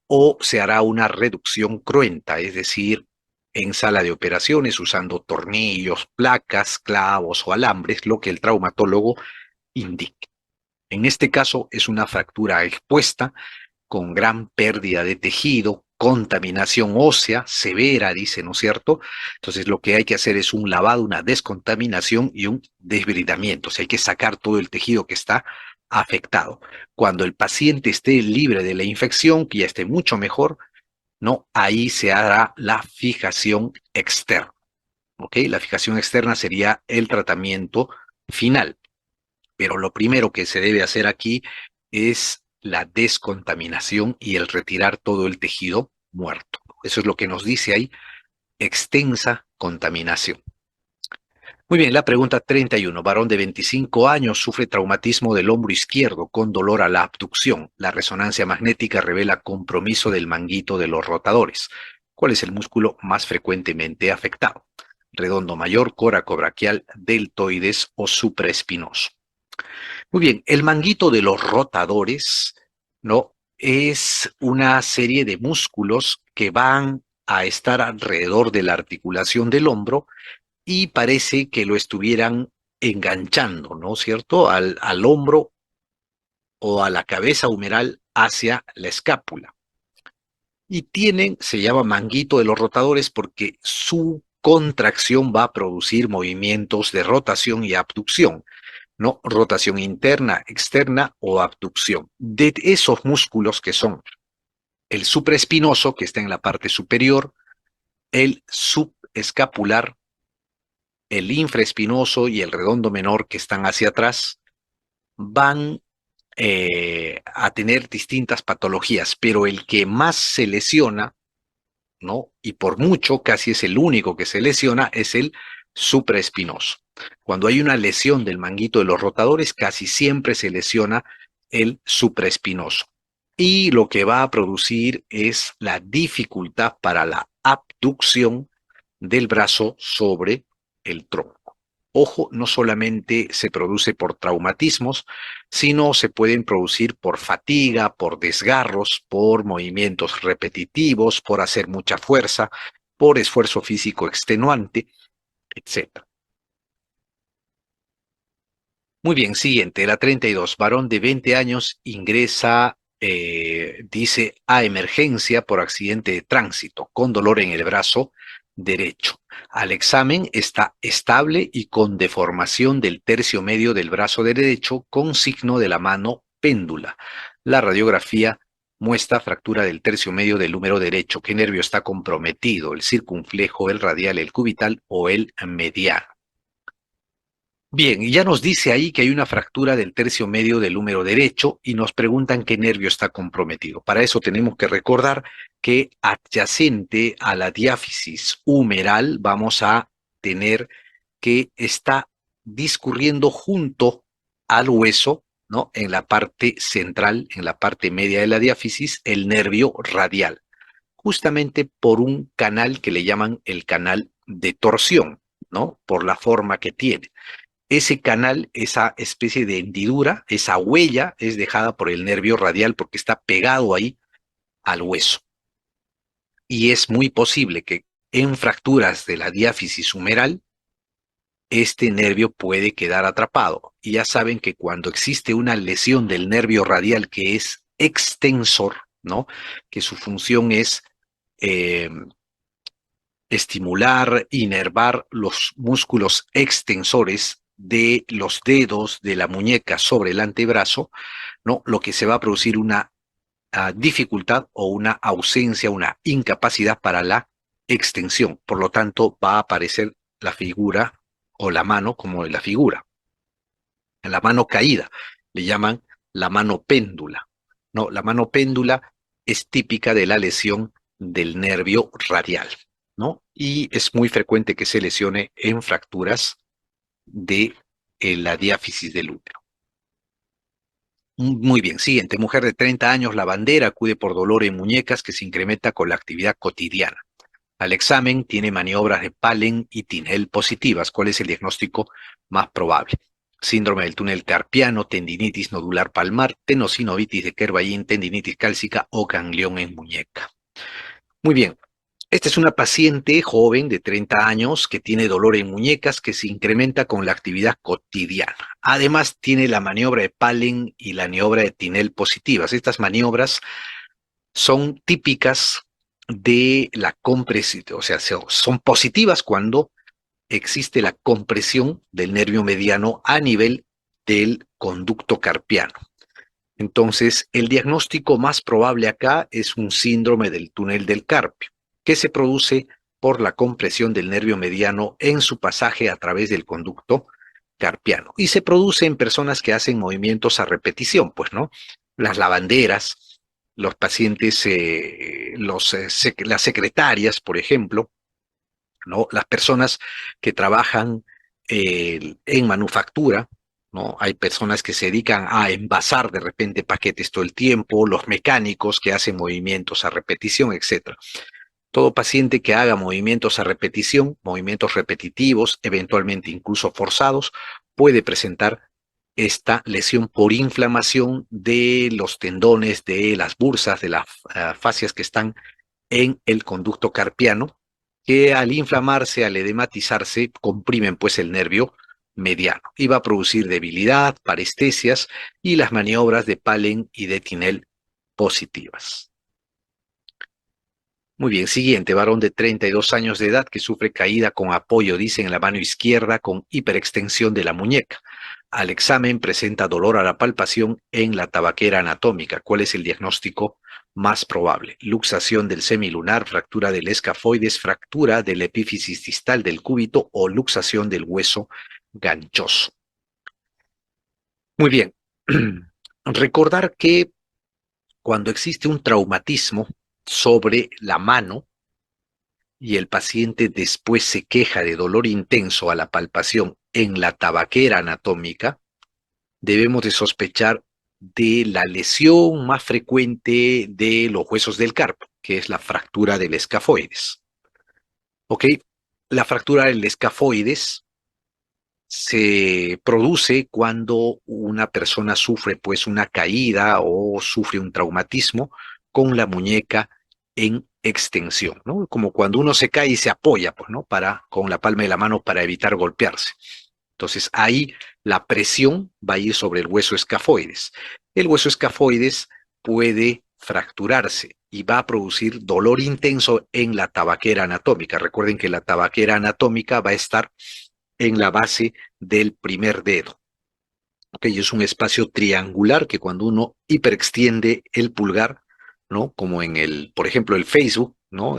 o se hará una reducción cruenta, es decir, en sala de operaciones usando tornillos, placas, clavos o alambres, lo que el traumatólogo indique. En este caso es una fractura expuesta con gran pérdida de tejido, contaminación ósea severa, dice, ¿no es cierto? Entonces lo que hay que hacer es un lavado, una descontaminación y un desbridamiento. O sea, hay que sacar todo el tejido que está afectado. Cuando el paciente esté libre de la infección, que ya esté mucho mejor, ¿no? Ahí se hará la fijación externa. ¿Ok? La fijación externa sería el tratamiento final. Pero lo primero que se debe hacer aquí es la descontaminación y el retirar todo el tejido muerto. Eso es lo que nos dice ahí, extensa contaminación. Muy bien, la pregunta 31. Varón de 25 años sufre traumatismo del hombro izquierdo con dolor a la abducción. La resonancia magnética revela compromiso del manguito de los rotadores. ¿Cuál es el músculo más frecuentemente afectado? Redondo mayor, coracobraquial, deltoides o supraespinoso. Muy bien, el manguito de los rotadores, ¿no? Es una serie de músculos que van a estar alrededor de la articulación del hombro y parece que lo estuvieran enganchando, ¿no es cierto? Al hombro o a la cabeza humeral hacia la escápula. Y tienen, se llama manguito de los rotadores porque su contracción va a producir movimientos de rotación y abducción. ¿No? Rotación interna, externa o abducción. De esos músculos que son el supraespinoso, que está en la parte superior, el subescapular, el infraespinoso y el redondo menor, que están hacia atrás, van a tener distintas patologías, pero el que más se lesiona, ¿no? Y por mucho, casi es el único que se lesiona, es el supraespinoso. Cuando hay una lesión del manguito de los rotadores, casi siempre se lesiona el supraespinoso. Y lo que va a producir es la dificultad para la abducción del brazo sobre el tronco. Ojo, no solamente se produce por traumatismos, sino se pueden producir por fatiga, por desgarros, por movimientos repetitivos, por hacer mucha fuerza, por esfuerzo físico extenuante, etc. Muy bien, siguiente, la 32. Varón de 20 años ingresa, dice, a emergencia por accidente de tránsito, con dolor en el brazo derecho. Al examen está estable y con deformación del tercio medio del brazo derecho con signo de la mano péndula. La radiografía muestra fractura del tercio medio del húmero derecho. ¿Qué nervio está comprometido? ¿El circunflejo, el radial, el cubital o el mediano? Bien, y ya nos dice ahí que hay una fractura del tercio medio del húmero derecho y nos preguntan qué nervio está comprometido. Para eso tenemos que recordar que adyacente a la diáfisis humeral vamos a tener que está discurriendo junto al hueso, ¿no? En la parte central, en la parte media de la diáfisis, el nervio radial, justamente por un canal que le llaman el canal de torsión, ¿no? Por la forma que tiene. Ese canal, esa especie de hendidura, esa huella es dejada por el nervio radial porque está pegado ahí al hueso. Y es muy posible que en fracturas de la diáfisis humeral, este nervio puede quedar atrapado. Y ya saben que cuando existe una lesión del nervio radial que es extensor, ¿no? Que su función es eh, estimular, inervar los músculos extensores de los dedos de la muñeca sobre el antebrazo, ¿no? Lo que se va a producir una dificultad o una ausencia, una incapacidad para la extensión. Por lo tanto, va a aparecer la figura o la mano como la figura. La mano caída, le llaman la mano péndula. No, la mano péndula es típica de la lesión del nervio radial, ¿no? Y es muy frecuente que se lesione en fracturas de la diáfisis del útero. Muy bien, siguiente. Mujer de 30 años, lavandera, acude por dolor en muñecas que se incrementa con la actividad cotidiana. Al examen tiene maniobras de Palen y Tinel positivas. ¿Cuál es el diagnóstico más probable? Síndrome del túnel carpiano, tendinitis nodular palmar, tenosinovitis de Kervayin, tendinitis cálcica o ganglión en muñeca. Muy bien. Esta es una paciente joven de 30 años que tiene dolor en muñecas que se incrementa con la actividad cotidiana. Además, tiene la maniobra de Palen y la maniobra de Tinel positivas. Estas maniobras son típicas de la compresión, o sea, son positivas cuando existe la compresión del nervio mediano a nivel del conducto carpiano. Entonces, el diagnóstico más probable acá es un síndrome del túnel del carpio, que se produce por la compresión del nervio mediano en su pasaje a través del conducto carpiano. Y se produce en personas que hacen movimientos a repetición, pues, ¿no? Las lavanderas, los pacientes, las secretarias, por ejemplo, ¿no? Las personas que trabajan en manufactura, ¿no? Hay personas que se dedican a envasar de repente paquetes todo el tiempo, los mecánicos que hacen movimientos a repetición, etcétera. Todo paciente que haga movimientos a repetición, movimientos repetitivos, eventualmente incluso forzados, puede presentar esta lesión por inflamación de los tendones, de las bursas, de las fascias que están en el conducto carpiano, que al inflamarse, al edematizarse, comprimen pues el nervio mediano y va a producir debilidad, parestesias y las maniobras de Palen y de Tinel positivas. Muy bien, siguiente, varón de 32 años de edad que sufre caída con apoyo, dice, en la mano izquierda con hiperextensión de la muñeca. Al examen presenta dolor a la palpación en la tabaquera anatómica. ¿Cuál es el diagnóstico más probable? Luxación del semilunar, fractura del escafoides, fractura de la epífisis distal del cúbito o luxación del hueso ganchoso. Muy bien. Recordar que cuando existe un traumatismo sobre la mano, y el paciente después se queja de dolor intenso a la palpación en la tabaquera anatómica, debemos de sospechar de la lesión más frecuente de los huesos del carpo, que es la fractura del escafoides. ¿Ok? La fractura del escafoides se produce cuando una persona sufre pues una caída o sufre un traumatismo con la muñeca en extensión, ¿no? Como cuando uno se cae y se apoya, pues, ¿no? Con la palma de la mano para evitar golpearse. Entonces ahí la presión va a ir sobre el hueso escafoides. El hueso escafoides puede fracturarse y va a producir dolor intenso en la tabaquera anatómica. Recuerden que la tabaquera anatómica va a estar en la base del primer dedo. Okay, es un espacio triangular que cuando uno hiperextiende el pulgar, ¿no? Como en el, por ejemplo, el Facebook, ¿no?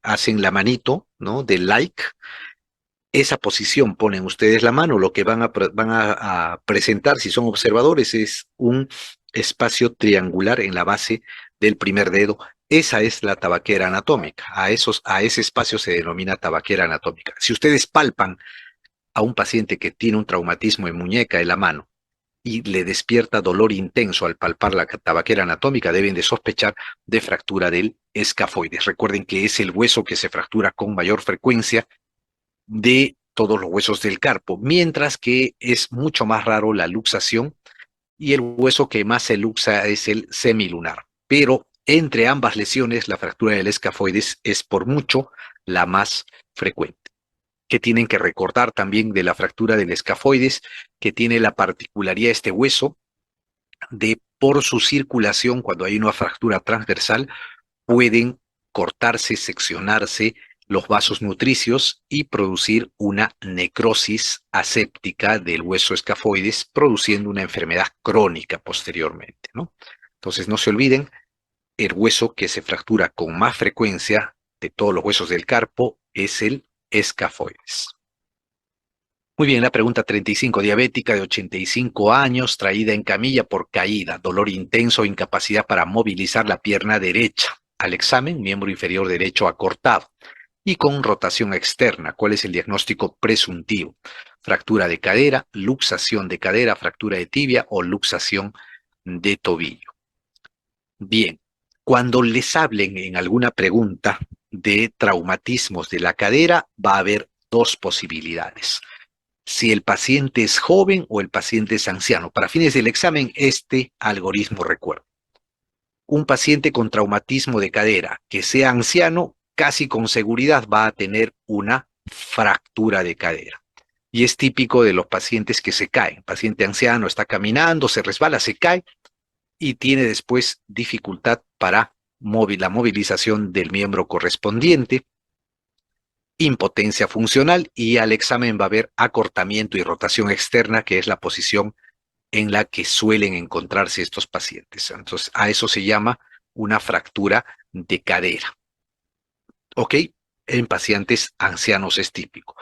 Hacen la manito, ¿no? De like. esa posición ponen ustedes la mano, lo que van a presentar, si son observadores, es un espacio triangular en la base del primer dedo. Esa es la tabaquera anatómica. A ese espacio se denomina tabaquera anatómica. Si ustedes palpan a un paciente que tiene un traumatismo en muñeca de la mano y le despierta dolor intenso al palpar la tabaquera anatómica, deben de sospechar de fractura del escafoides. Recuerden que es el hueso que se fractura con mayor frecuencia de todos los huesos del carpo, mientras que es mucho más raro la luxación y el hueso que más se luxa es el semilunar. Pero entre ambas lesiones, la fractura del escafoides es por mucho la más frecuente. Que tienen que recordar también de la fractura del escafoides, que tiene la particularidad este hueso de por su circulación, cuando hay una fractura transversal, pueden cortarse, seccionarse los vasos nutricios y producir una necrosis aséptica del hueso escafoides, produciendo una enfermedad crónica posteriormente, ¿no? Entonces, no se olviden, el hueso que se fractura con más frecuencia de todos los huesos del carpo es el escafoides. Muy bien, la pregunta 35, diabética de 85 años, traída en camilla por caída, dolor intenso, incapacidad para movilizar la pierna derecha. Al examen, miembro inferior derecho acortado y con rotación externa. ¿Cuál es el diagnóstico presuntivo? Fractura de cadera, luxación de cadera, fractura de tibia o luxación de tobillo. Bien, cuando les hablen en alguna pregunta de traumatismos de la cadera, va a haber dos posibilidades: si el paciente es joven o el paciente es anciano. Para fines del examen, este algoritmo recuerda. Un paciente con traumatismo de cadera que sea anciano, casi con seguridad va a tener una fractura de cadera. Y es típico de los pacientes que se caen. Paciente anciano está caminando, se resbala, se cae y tiene después dificultad para la movilización del miembro correspondiente, impotencia funcional, y al examen va a haber acortamiento y rotación externa, que es la posición en la que suelen encontrarse estos pacientes. Entonces, a eso se llama una fractura de cadera. ¿Ok? En pacientes ancianos es típico.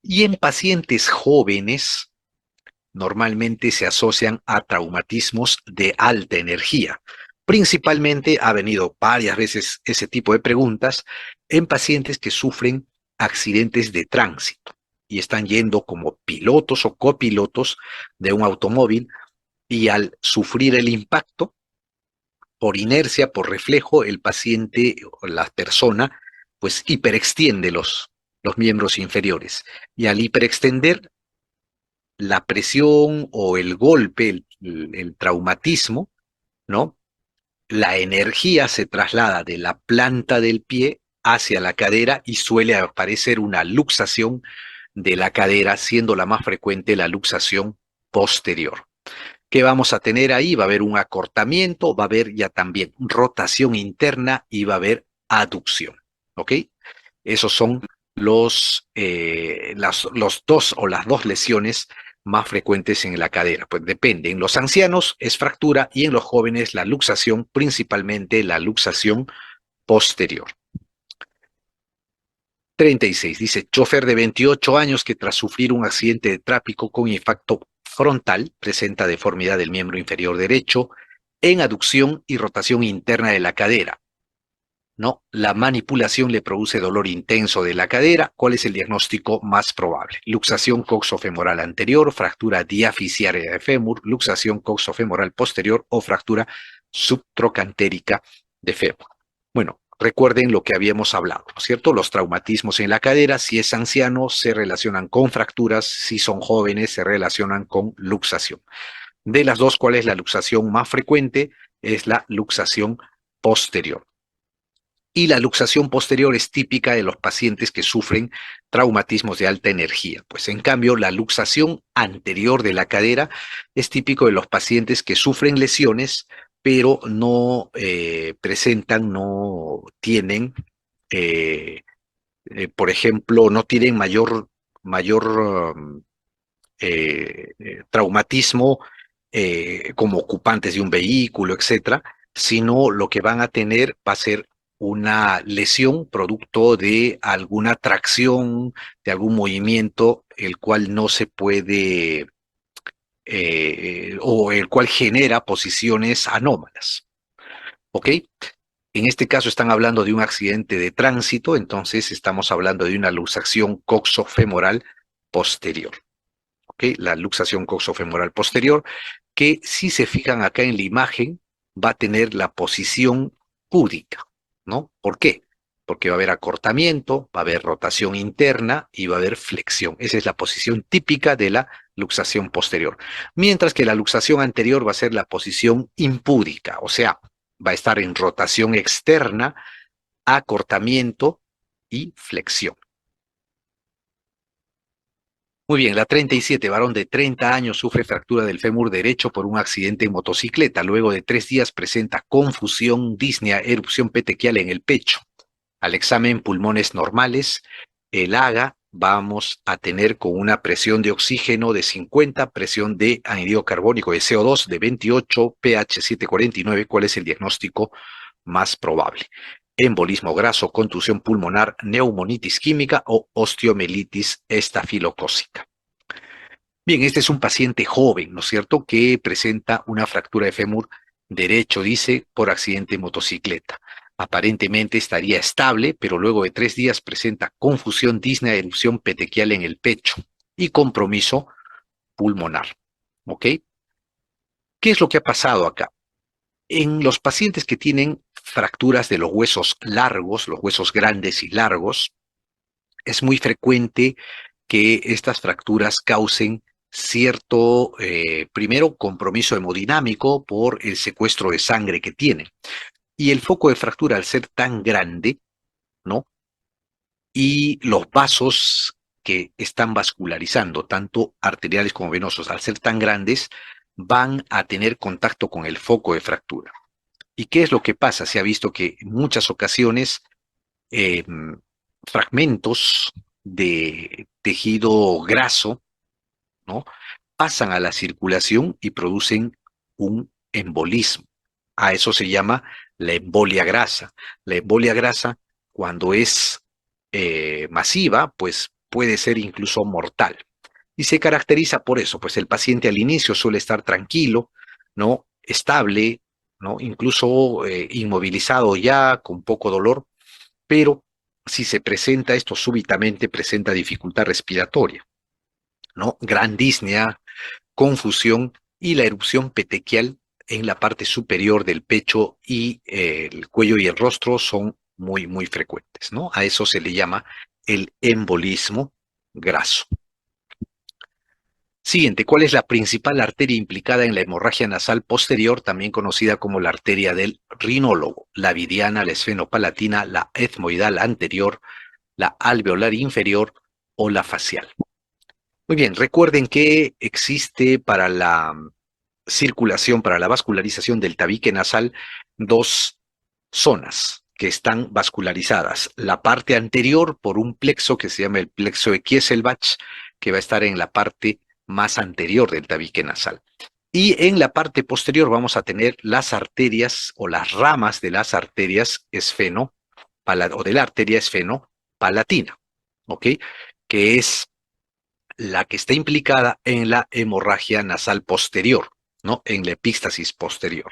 Y en pacientes jóvenes, normalmente se asocian a traumatismos de alta energía. Principalmente ha venido varias veces ese tipo de preguntas en pacientes que sufren accidentes de tránsito y están yendo como pilotos o copilotos de un automóvil, y al sufrir el impacto, por inercia, por reflejo, el paciente o la persona pues hiperextiende los miembros inferiores. Y al hiperextender, la presión o el golpe, el traumatismo, ¿no? La energía se traslada de la planta del pie hacia la cadera y suele aparecer una luxación de la cadera, siendo la más frecuente la luxación posterior. ¿Qué vamos a tener ahí? Va a haber un acortamiento, va a haber ya también rotación interna y va a haber aducción. ¿Ok? Esos son los dos o las dos lesiones más frecuentes en la cadera. Pues depende. En los ancianos es fractura y en los jóvenes la luxación, principalmente la luxación posterior. 36. Dice, chofer de 28 años que tras sufrir un accidente de tráfico con impacto frontal presenta deformidad del miembro inferior derecho en aducción y rotación interna de la cadera. ¿No? La manipulación le produce dolor intenso de la cadera. ¿Cuál es el diagnóstico más probable? Luxación coxofemoral anterior, fractura diaficiaria de fémur, luxación coxofemoral posterior o fractura subtrocantérica de fémur. Bueno, recuerden lo que habíamos hablado, ¿no es cierto? Los traumatismos en la cadera, si es anciano, se relacionan con fracturas; si son jóvenes, se relacionan con luxación. De las dos, ¿cuál es la luxación más frecuente? Es la luxación posterior. Y la luxación posterior es típica de los pacientes que sufren traumatismos de alta energía. Pues en cambio, la luxación anterior de la cadera es típico de los pacientes que sufren lesiones, pero no presentan, no tienen, eh, por ejemplo, no tienen mayor traumatismo como ocupantes de un vehículo, etcétera, sino lo que van a tener va a ser una lesión producto de alguna tracción, de algún movimiento, el cual no se puede, o el cual genera posiciones anómalas. ¿Ok? En este caso están hablando de un accidente de tránsito, entonces estamos hablando de una luxación coxofemoral posterior. ¿Ok? La luxación coxofemoral posterior, que si se fijan acá en la imagen, va a tener la posición púdica, ¿no? ¿Por qué? Porque va a haber acortamiento, va a haber rotación interna y va a haber flexión. Esa es la posición típica de la luxación posterior. Mientras que la luxación anterior va a ser la posición impúdica, o sea, va a estar en rotación externa, acortamiento y flexión. Muy bien, la 37, varón de 30 años sufre fractura del fémur derecho por un accidente en motocicleta. Luego de 3 días presenta confusión, disnea, erupción petequial en el pecho. Al examen pulmones normales, el AGA vamos a tener con una presión de oxígeno de 50, presión de anhídrido carbónico de CO2 de 28, pH 749. ¿Cuál es el diagnóstico más probable? Embolismo graso, contusión pulmonar, neumonitis química o osteomielitis estafilocócica. Bien, este es un paciente joven, ¿no es cierto?, que presenta una fractura de fémur derecho, dice, por accidente en motocicleta. Aparentemente estaría estable, pero luego de 3 días presenta confusión, disnea, erupción petequial en el pecho y compromiso pulmonar. ¿Ok? ¿Qué es lo que ha pasado acá? En los pacientes que tienen fracturas de los huesos largos, los huesos grandes y largos, es muy frecuente que estas fracturas causen cierto, primero, compromiso hemodinámico por el secuestro de sangre que tienen. Y el foco de fractura, al ser tan grande, ¿no? Y los vasos que están vascularizando, tanto arteriales como venosos, al ser tan grandes, van a tener contacto con el foco de fractura. ¿Y qué es lo que pasa? Se ha visto que en muchas ocasiones eh, fragmentos de tejido graso, ¿no?, pasan a la circulación y producen un embolismo. A eso se llama la embolia grasa. La embolia grasa, cuando es masiva, pues puede ser incluso mortal. Y se caracteriza por eso, pues el paciente al inicio suele estar tranquilo, ¿no?, estable, ¿no?, incluso inmovilizado ya, con poco dolor, pero si se presenta esto súbitamente, presenta dificultad respiratoria, ¿no? Gran disnea, confusión y la erupción petequial en la parte superior del pecho y el cuello y el rostro son muy, muy frecuentes, ¿no? A eso se le llama el embolismo graso. Siguiente, ¿cuál es la principal arteria implicada en la hemorragia nasal posterior, también conocida como la arteria del rinólogo? La vidiana, la esfenopalatina, la etmoidal anterior, la alveolar inferior o la facial. Muy bien, recuerden que existe para la circulación, para la vascularización del tabique nasal, dos zonas que están vascularizadas. La parte anterior por un plexo que se llama el plexo de Kieselbach, que va a estar en la parte más anterior del tabique nasal. Y en la parte posterior vamos a tener las arterias o las ramas de las arterias o de la arteria esfenopalatina, ¿ok? Que es la que está implicada en la hemorragia nasal posterior, ¿no? En la epístasis posterior.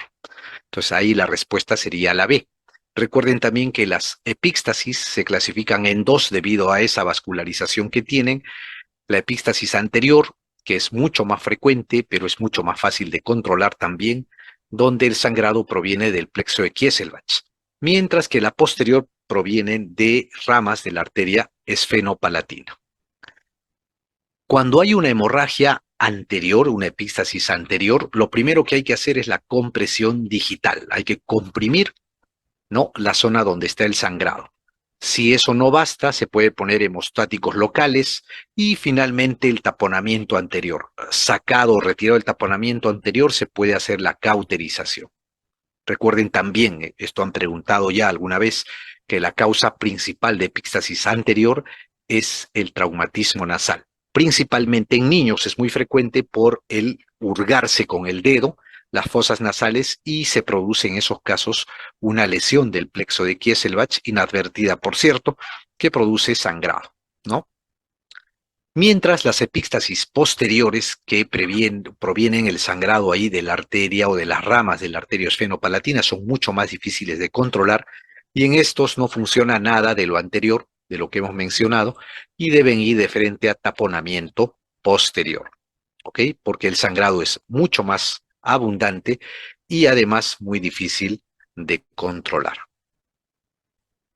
Entonces ahí la respuesta sería la B. Recuerden también que las epístasis se clasifican en dos debido a esa vascularización que tienen. La epístasis anterior, que es mucho más frecuente, pero es mucho más fácil de controlar también, donde el sangrado proviene del plexo de Kieselbach, mientras que la posterior proviene de ramas de la arteria esfenopalatina. Cuando hay una hemorragia anterior, una epístasis anterior, lo primero que hay que hacer es la compresión digital. Hay que comprimir, ¿no?, la zona donde está el sangrado. Si eso no basta, se puede poner hemostáticos locales y finalmente el taponamiento anterior. Sacado o retirado el taponamiento anterior, se puede hacer la cauterización. Recuerden también, esto han preguntado ya alguna vez, que la causa principal de epístasis anterior es el traumatismo nasal. Principalmente en niños es muy frecuente por el hurgarse con el dedo las fosas nasales y se produce en esos casos una lesión del plexo de Kieselbach, inadvertida por cierto, que produce sangrado, ¿no? Mientras las epíxtasis posteriores que provienen el sangrado ahí de la arteria o de las ramas de la arteria esfenopalatina son mucho más difíciles de controlar y en estos no funciona nada de lo anterior, de lo que hemos mencionado, y deben ir de frente a taponamiento posterior, ¿ok? Porque el sangrado es mucho más abundante y además muy difícil de controlar.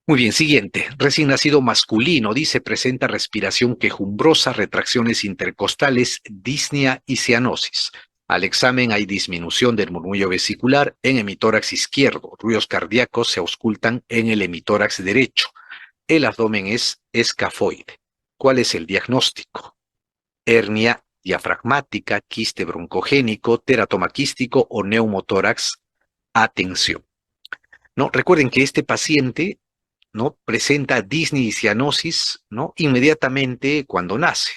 Muy bien, siguiente. Recién nacido masculino, dice, presenta respiración quejumbrosa, retracciones intercostales, disnea y cianosis. Al examen hay disminución del murmullo vesicular en hemitórax izquierdo. Ruidos cardíacos se auscultan en el hemitórax derecho. El abdomen es escafoide. ¿Cuál es el diagnóstico? Hernia diafragmática, quiste broncogénico, teratoma quístico o neumotórax. Atención. No, recuerden que este paciente, ¿no?, presenta disnea y cianosis, ¿no?, inmediatamente cuando nace,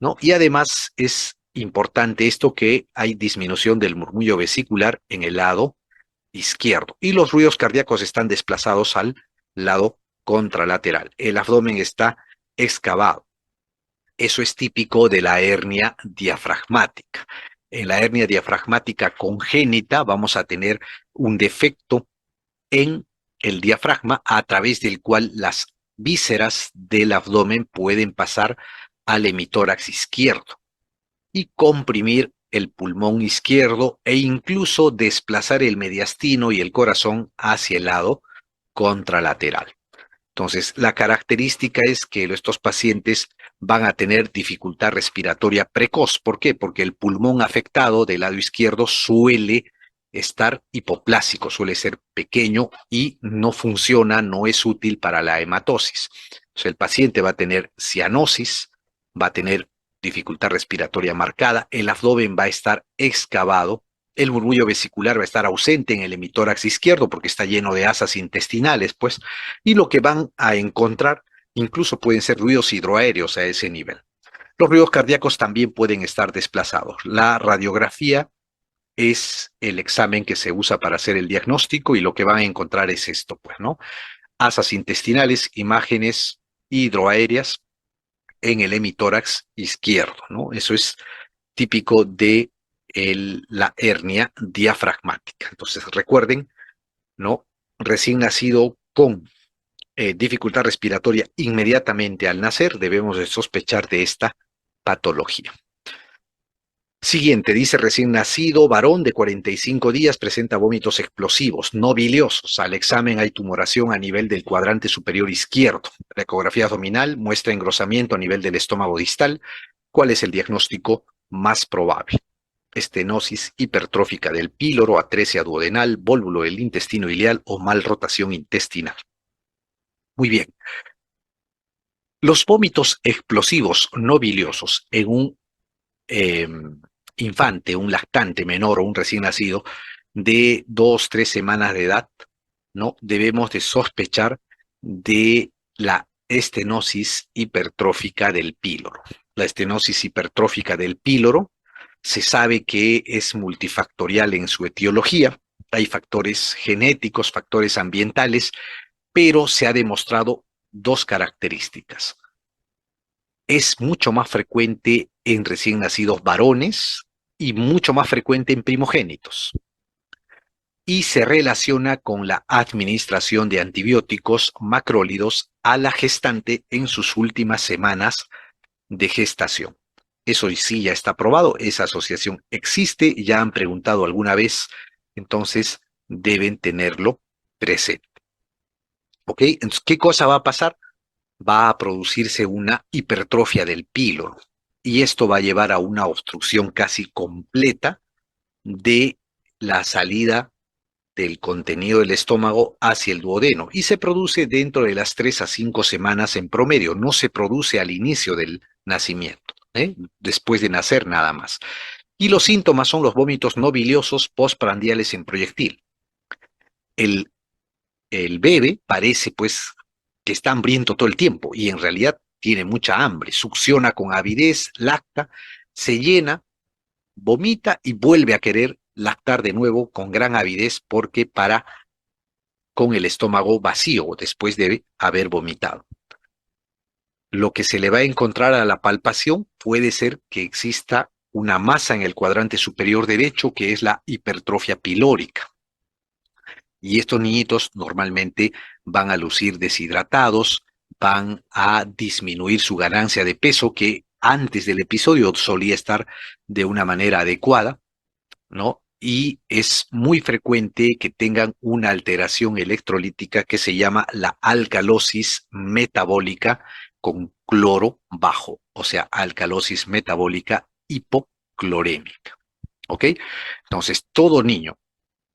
¿no? Y además es importante esto, que hay disminución del murmullo vesicular en el lado izquierdo y los ruidos cardíacos están desplazados al lado contralateral. El abdomen está excavado. Eso es típico de la hernia diafragmática. En la hernia diafragmática congénita vamos a tener un defecto en el diafragma a través del cual las vísceras del abdomen pueden pasar al hemitórax izquierdo y comprimir el pulmón izquierdo e incluso desplazar el mediastino y el corazón hacia el lado contralateral. Entonces, la característica es que estos pacientes van a tener dificultad respiratoria precoz. ¿Por qué? Porque el pulmón afectado del lado izquierdo suele estar hipoplásico, suele ser pequeño y no funciona, no es útil para la hematosis. Entonces, el paciente va a tener cianosis, va a tener dificultad respiratoria marcada, el abdomen va a estar excavado, el murmullo vesicular va a estar ausente en el hemitórax izquierdo porque está lleno de asas intestinales, pues, y lo que van a encontrar incluso pueden ser ruidos hidroaéreos a ese nivel. Los ruidos cardíacos también pueden estar desplazados. La radiografía es el examen que se usa para hacer el diagnóstico y lo que van a encontrar es esto, pues, ¿no? Asas intestinales, imágenes hidroaéreas en el hemitórax izquierdo, ¿no? Eso es típico de la hernia diafragmática. Entonces, recuerden, ¿no? Recién nacido con dificultad respiratoria inmediatamente al nacer, debemos de sospechar de esta patología. Siguiente, dice recién nacido, varón de 45 días, presenta vómitos explosivos, no biliosos. Al examen hay tumoración a nivel del cuadrante superior izquierdo. La ecografía abdominal muestra engrosamiento a nivel del estómago distal. ¿Cuál es el diagnóstico más probable? Estenosis hipertrófica del píloro, atresia duodenal, vólvulo del intestino ileal o malrotación intestinal. Muy bien. Los vómitos explosivos no biliosos en un eh, infante, un lactante menor o un recién nacido de 2, 3 semanas de edad, ¿no? Debemos de sospechar de la estenosis hipertrófica del píloro. La estenosis hipertrófica del píloro se sabe que es multifactorial en su etiología. Hay factores genéticos, factores ambientales, pero se ha demostrado dos características. Es mucho más frecuente en recién nacidos varones y mucho más frecuente en primogénitos. Y se relaciona con la administración de antibióticos macrólidos a la gestante en sus últimas semanas de gestación. Eso sí ya está probado, esa asociación existe, ya han preguntado alguna vez, entonces deben tenerlo presente. ¿Ok? Entonces, ¿qué cosa va a pasar? Va a producirse una hipertrofia del píloro y esto va a llevar a una obstrucción casi completa de la salida del contenido del estómago hacia el duodeno y se produce dentro de las 3 a 5 semanas en promedio, no se produce al inicio del nacimiento, después de nacer nada más. Y los síntomas son los vómitos no biliosos postprandiales en proyectil. El bebé parece pues que está hambriento todo el tiempo y en realidad tiene mucha hambre, succiona con avidez, lacta, se llena, vomita y vuelve a querer lactar de nuevo con gran avidez porque con el estómago vacío después de haber vomitado. Lo que se le va a encontrar a la palpación puede ser que exista una masa en el cuadrante superior derecho que es la hipertrofia pilórica. Y estos niñitos normalmente van a lucir deshidratados, van a disminuir su ganancia de peso que antes del episodio solía estar de una manera adecuada, ¿no? Y es muy frecuente que tengan una alteración electrolítica que se llama la alcalosis metabólica con cloro bajo, o sea, alcalosis metabólica hipoclorémica, ¿ok? Entonces, todo niño,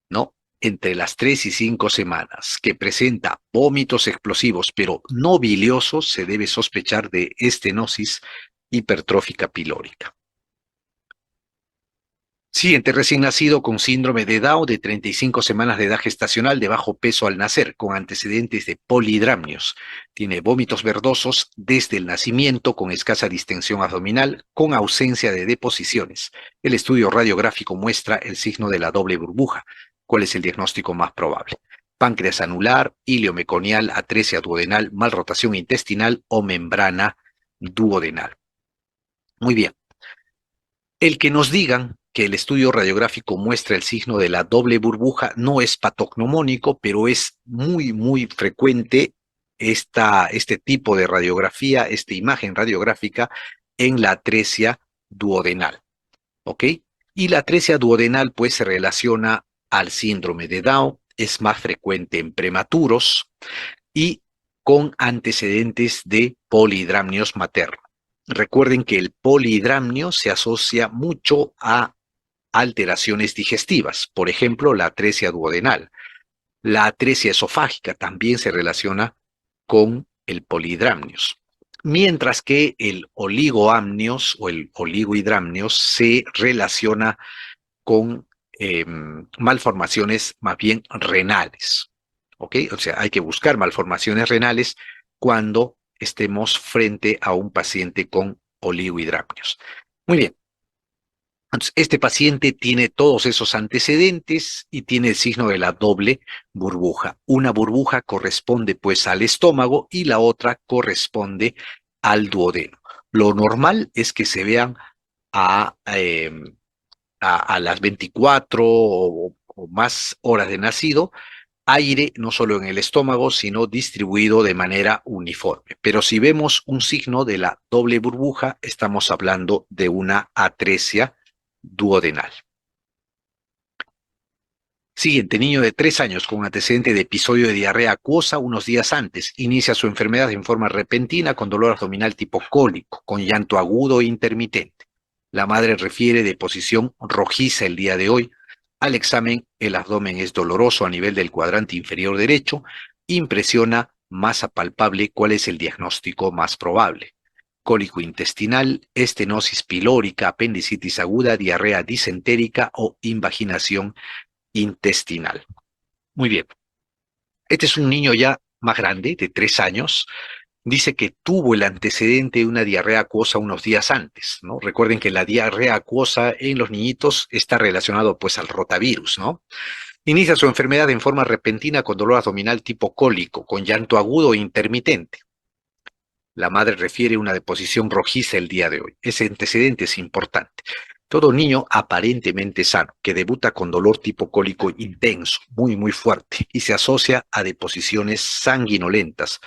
¿no? Entre las 3 y 5 semanas que presenta vómitos explosivos pero no biliosos, se debe sospechar de estenosis hipertrófica pilórica. Siguiente, recién nacido con síndrome de Down de 35 semanas de edad gestacional de bajo peso al nacer, con antecedentes de polidramnios. Tiene vómitos verdosos desde el nacimiento con escasa distensión abdominal, con ausencia de deposiciones. El estudio radiográfico muestra el signo de la doble burbuja. ¿Cuál es el diagnóstico más probable? Páncreas anular, ilio meconial, atresia duodenal, malrotación intestinal o membrana duodenal. Muy bien. El que nos digan que el estudio radiográfico muestra el signo de la doble burbuja no es patognomónico, pero es muy, muy frecuente este tipo de radiografía, esta imagen radiográfica en la atresia duodenal, ¿ok? Y la atresia duodenal pues se relaciona al síndrome de Down, es más frecuente en prematuros y con antecedentes de polidramnios maternos. Recuerden que el polidramnio se asocia mucho a alteraciones digestivas, por ejemplo, la atresia duodenal. La atresia esofágica también se relaciona con el polidramnios. Mientras que el oligoamnios o el oligohidramnios se relaciona con malformaciones más bien renales. ¿Ok? O sea, hay que buscar malformaciones renales cuando estemos frente a un paciente con oligohidramnios. Muy bien. Entonces, este paciente tiene todos esos antecedentes y tiene el signo de la doble burbuja. Una burbuja corresponde pues al estómago y la otra corresponde al duodeno. Lo normal es que se vean a, eh, a las 24 o más horas de nacido, aire no solo en el estómago, sino distribuido de manera uniforme. Pero si vemos un signo de la doble burbuja, estamos hablando de una atresia duodenal. Siguiente, niño de 3 años con antecedente de episodio de diarrea acuosa unos días antes. Inicia su enfermedad en forma repentina con dolor abdominal tipo cólico, con llanto agudo e intermitente. La madre refiere de posición rojiza el día de hoy. Al examen, el abdomen es doloroso a nivel del cuadrante inferior derecho. Impresiona masa palpable. ¿Cuál es el diagnóstico más probable? Cólico intestinal, estenosis pilórica, apendicitis aguda, diarrea disentérica o invaginación intestinal. Muy bien. Este es un niño ya más grande, de 3 años. Dice que tuvo el antecedente de una diarrea acuosa unos días antes, ¿no? Recuerden que la diarrea acuosa en los niñitos está relacionado pues al rotavirus, ¿no? Inicia su enfermedad en forma repentina con dolor abdominal tipo cólico, con llanto agudo e intermitente. La madre refiere una deposición rojiza el día de hoy. Ese antecedente es importante. Todo niño aparentemente sano, que debuta con dolor tipo cólico intenso, muy, muy fuerte, y se asocia a deposiciones sanguinolentas,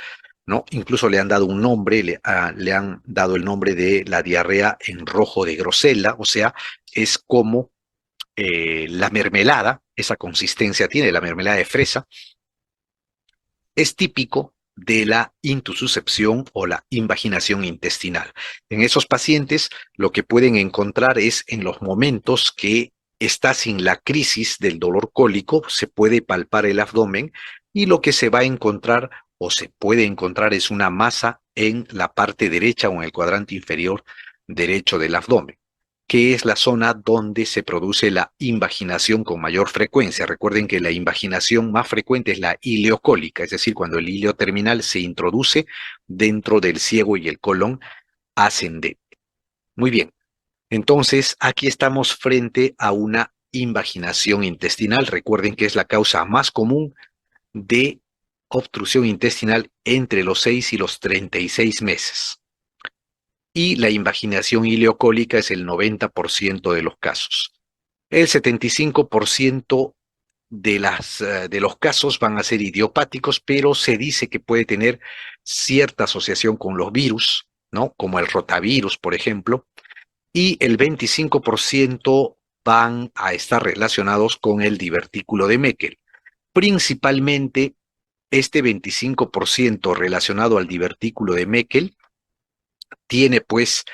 ¿no? Incluso le han dado un nombre, le han dado el nombre de la diarrea en rojo de Grosella, o sea, es como la mermelada, esa consistencia tiene la mermelada de fresa, es típico de la intususcepción o la invaginación intestinal. En esos pacientes lo que pueden encontrar es en los momentos que está sin la crisis del dolor cólico, se puede palpar el abdomen y lo que se va a encontrar o se puede encontrar es una masa en la parte derecha o en el cuadrante inferior derecho del abdomen, que es la zona donde se produce la invaginación con mayor frecuencia. Recuerden que la invaginación más frecuente es la ileocólica, es decir, cuando el ileo terminal se introduce dentro del ciego y el colon ascendente. Muy bien, entonces aquí estamos frente a una invaginación intestinal. Recuerden que es la causa más común de obstrucción intestinal entre los 6 y los 36 meses. Y la invaginación ileocólica es el 90% de los casos. El 75% de los casos van a ser idiopáticos, pero se dice que puede tener cierta asociación con los virus, ¿no? Como el rotavirus, por ejemplo, y el 25% van a estar relacionados con el divertículo de Meckel. Principalmente este 25% relacionado al divertículo de Meckel tiene pues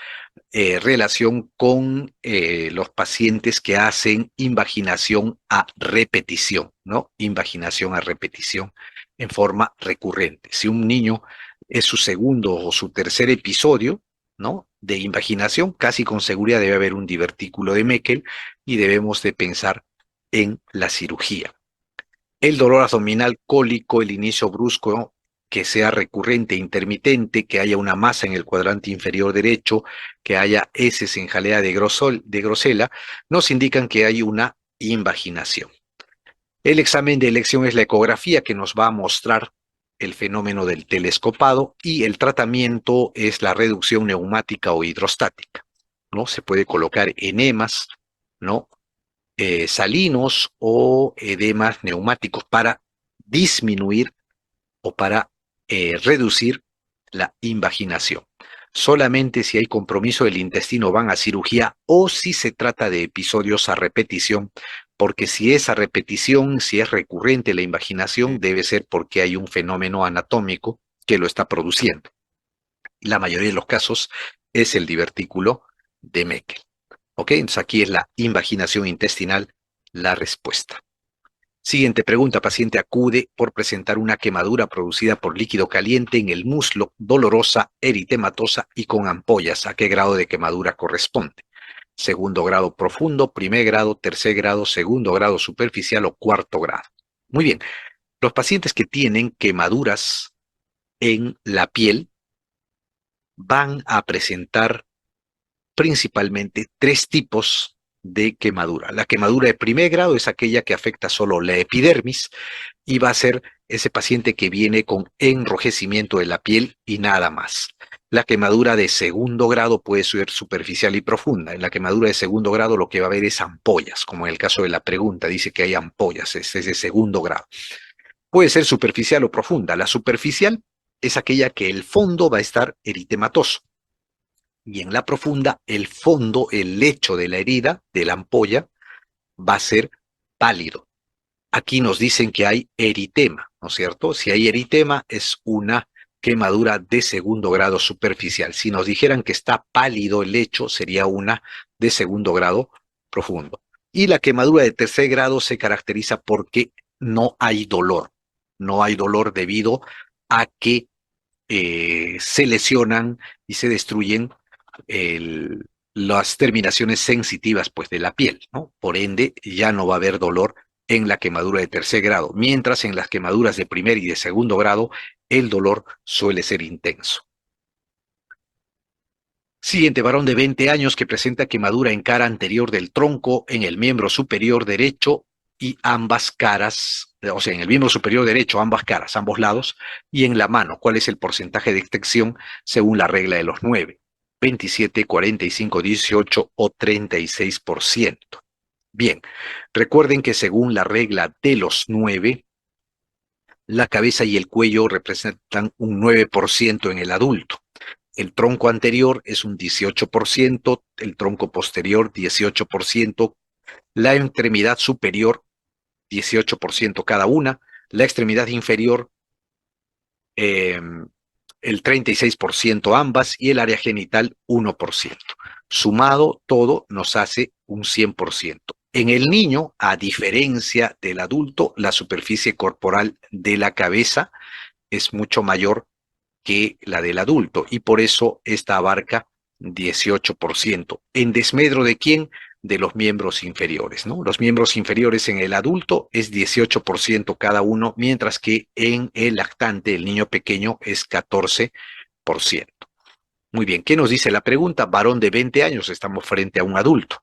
relación con los pacientes que hacen invaginación a repetición, ¿no? Invaginación a repetición en forma recurrente. Si un niño es su segundo o su tercer episodio, ¿no? De invaginación, casi con seguridad debe haber un divertículo de Meckel y debemos de pensar en la cirugía. El dolor abdominal cólico, el inicio brusco, que sea recurrente, intermitente, que haya una masa en el cuadrante inferior derecho, que haya heces en jalea de Grosella, nos indican que hay una invaginación. El examen de elección es la ecografía que nos va a mostrar el fenómeno del telescopado y el tratamiento es la reducción neumática o hidrostática, ¿no? Se puede colocar enemas, ¿no? Salinos o edemas neumáticos para disminuir o para reducir la invaginación. Solamente si hay compromiso del intestino van a cirugía o si se trata de episodios a repetición, porque si es a repetición, si es recurrente la invaginación, debe ser porque hay un fenómeno anatómico que lo está produciendo. La mayoría de los casos es el divertículo de Meckel. ¿Ok? Entonces aquí es la invaginación intestinal la respuesta. Siguiente pregunta. Paciente acude por presentar una quemadura producida por líquido caliente en el muslo, dolorosa, eritematosa y con ampollas. ¿A qué grado de quemadura corresponde? Segundo grado profundo, primer grado, tercer grado, segundo grado superficial o cuarto grado. Muy bien. Los pacientes que tienen quemaduras en la piel van a presentar principalmente tres tipos de quemadura. La quemadura de primer grado es aquella que afecta solo la epidermis y va a ser ese paciente que viene con enrojecimiento de la piel y nada más. La quemadura de segundo grado puede ser superficial y profunda. En la quemadura de segundo grado lo que va a haber es ampollas, como en el caso de la pregunta, dice que hay ampollas, es de segundo grado. Puede ser superficial o profunda. La superficial es aquella que el fondo va a estar eritematoso. Y en la profunda, el fondo, el lecho de la herida, de la ampolla, va a ser pálido. Aquí nos dicen que hay eritema, ¿no es cierto? Si hay eritema, es una quemadura de segundo grado superficial. Si nos dijeran que está pálido el lecho, sería una de segundo grado profundo. Y la quemadura de tercer grado se caracteriza porque no hay dolor. No hay dolor debido a que se lesionan y se destruyen las terminaciones sensitivas pues, de la piel, ¿no? Por ende, ya no va a haber dolor en la quemadura de tercer grado, mientras en las quemaduras de primer y de segundo grado el dolor suele ser intenso. Siguiente, varón de 20 años que presenta quemadura en cara anterior del tronco, en el miembro superior derecho y ambas caras, o sea, en el miembro superior derecho, ambas caras, ambos lados, y en la mano. ¿Cuál es el porcentaje de extensión según la regla de los 9? 27, 45, 18 o 36%. Bien, recuerden que según la regla de los 9, la cabeza y el cuello representan un 9% en el adulto. El tronco anterior es un 18%, el tronco posterior 18%, la extremidad superior 18% cada una, la extremidad inferior eh, el 36% ambas y el área genital 1%. Sumado todo nos hace un 100%. En el niño, a diferencia del adulto, la superficie corporal de la cabeza es mucho mayor que la del adulto y por eso esta abarca 18%. ¿En desmedro de quién? De los miembros inferiores, ¿no? Los miembros inferiores en el adulto es 18% cada uno, mientras que en el lactante, el niño pequeño, es 14%. Muy bien, ¿qué nos dice la pregunta? Varón de 20 años, estamos frente a un adulto.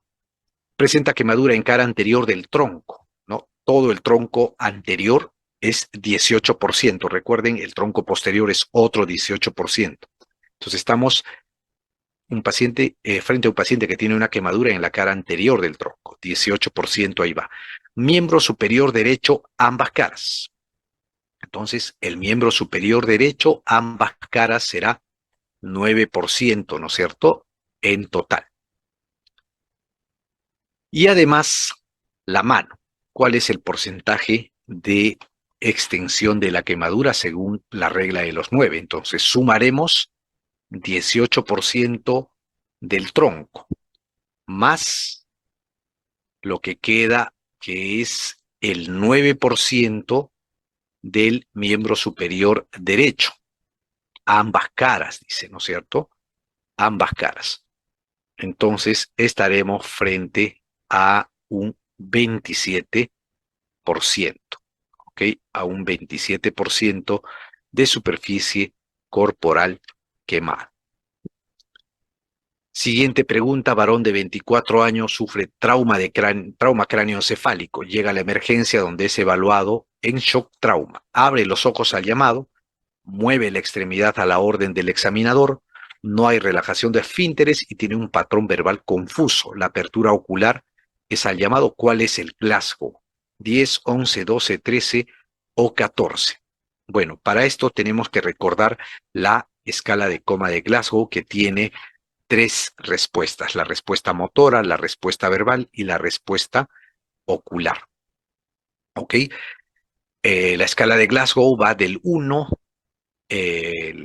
Presenta quemadura en cara anterior del tronco, ¿no? Todo el tronco anterior es 18%. Recuerden, el tronco posterior es otro 18%. Entonces estamos frente a un paciente que tiene una quemadura en la cara anterior del tronco, 18% ahí va. Miembro superior derecho, ambas caras. Entonces, el miembro superior derecho, ambas caras será 9%, ¿no es cierto? En total. Y además, la mano. ¿Cuál es el porcentaje de extensión de la quemadura según la regla de los 9? Entonces, sumaremos 18% del tronco, más lo que queda, que es el 9% del miembro superior derecho. Ambas caras, dice, ¿no es cierto? Ambas caras. Entonces estaremos frente a un 27%, ¿ok? A un 27% de superficie corporal quemada. Siguiente pregunta, varón de 24 años sufre trauma cráneoencefálico. Llega a la emergencia donde es evaluado en shock trauma. Abre los ojos al llamado, mueve la extremidad a la orden del examinador, no hay relajación de esfínteres y tiene un patrón verbal confuso. La apertura ocular es al llamado. ¿Cuál es el Glasgow? 10, 11, 12, 13 o 14. Bueno, para esto tenemos que recordar la escala de coma de Glasgow, que tiene tres respuestas: la respuesta motora, la respuesta verbal y la respuesta ocular. ¿Ok? La escala de Glasgow va del 1,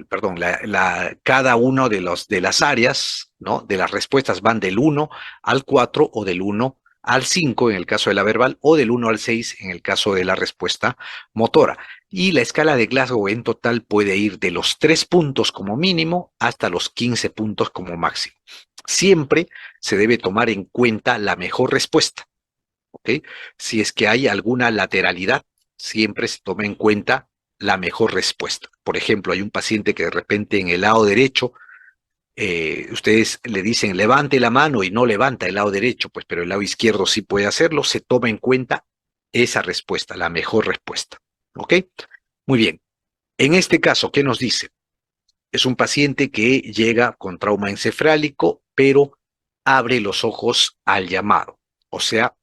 perdón, cada uno de las áreas, ¿no? De las respuestas van del 1 al 4 o del 1 al 5 en el caso de la verbal, o del 1 al 6 en el caso de la respuesta motora. Y la escala de Glasgow en total puede ir de los 3 puntos como mínimo hasta los 15 puntos como máximo. Siempre se debe tomar en cuenta la mejor respuesta, ¿ok? Si es que hay alguna lateralidad, siempre se toma en cuenta la mejor respuesta. Por ejemplo, hay un paciente que de repente en el lado derecho, ustedes le dicen levante la mano y no levanta el lado derecho, pues, pero el lado izquierdo sí puede hacerlo. Se toma en cuenta esa respuesta, la mejor respuesta, ¿ok? Muy bien. En este caso, ¿qué nos dice? Es un paciente que llega con trauma encefálico, pero abre los ojos al llamado, o sea,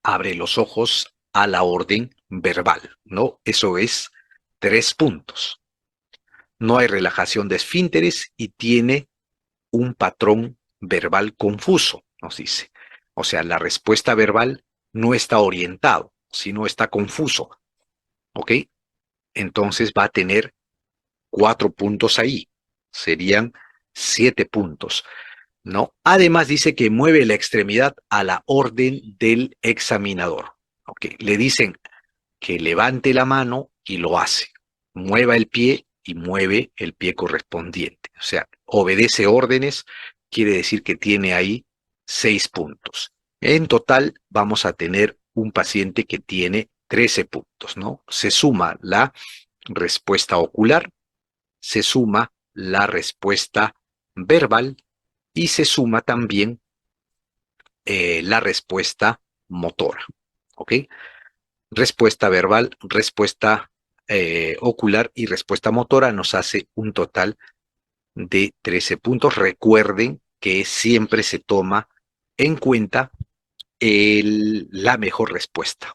abre los ojos a la orden verbal, ¿no? Eso es 3 puntos. No hay relajación de esfínteres y tiene un patrón verbal confuso, nos dice. O sea, la respuesta verbal no está orientado, sino está confuso, ¿ok? Entonces va a tener 4 puntos ahí. Serían 7 puntos, ¿no? Además dice que mueve la extremidad a la orden del examinador. ¿Ok? Le dicen que levante la mano y lo hace. Mueva el pie y mueve el pie correspondiente. O sea, obedece órdenes, quiere decir que tiene ahí 6 puntos. En total vamos a tener un paciente que tiene 13 puntos, ¿no? Se suma la respuesta ocular, se suma la respuesta verbal y se suma también la respuesta motora. ¿Ok? Respuesta verbal, respuesta ocular y respuesta motora nos hace un total de 13 puntos. Recuerden que siempre se toma en cuenta la mejor respuesta.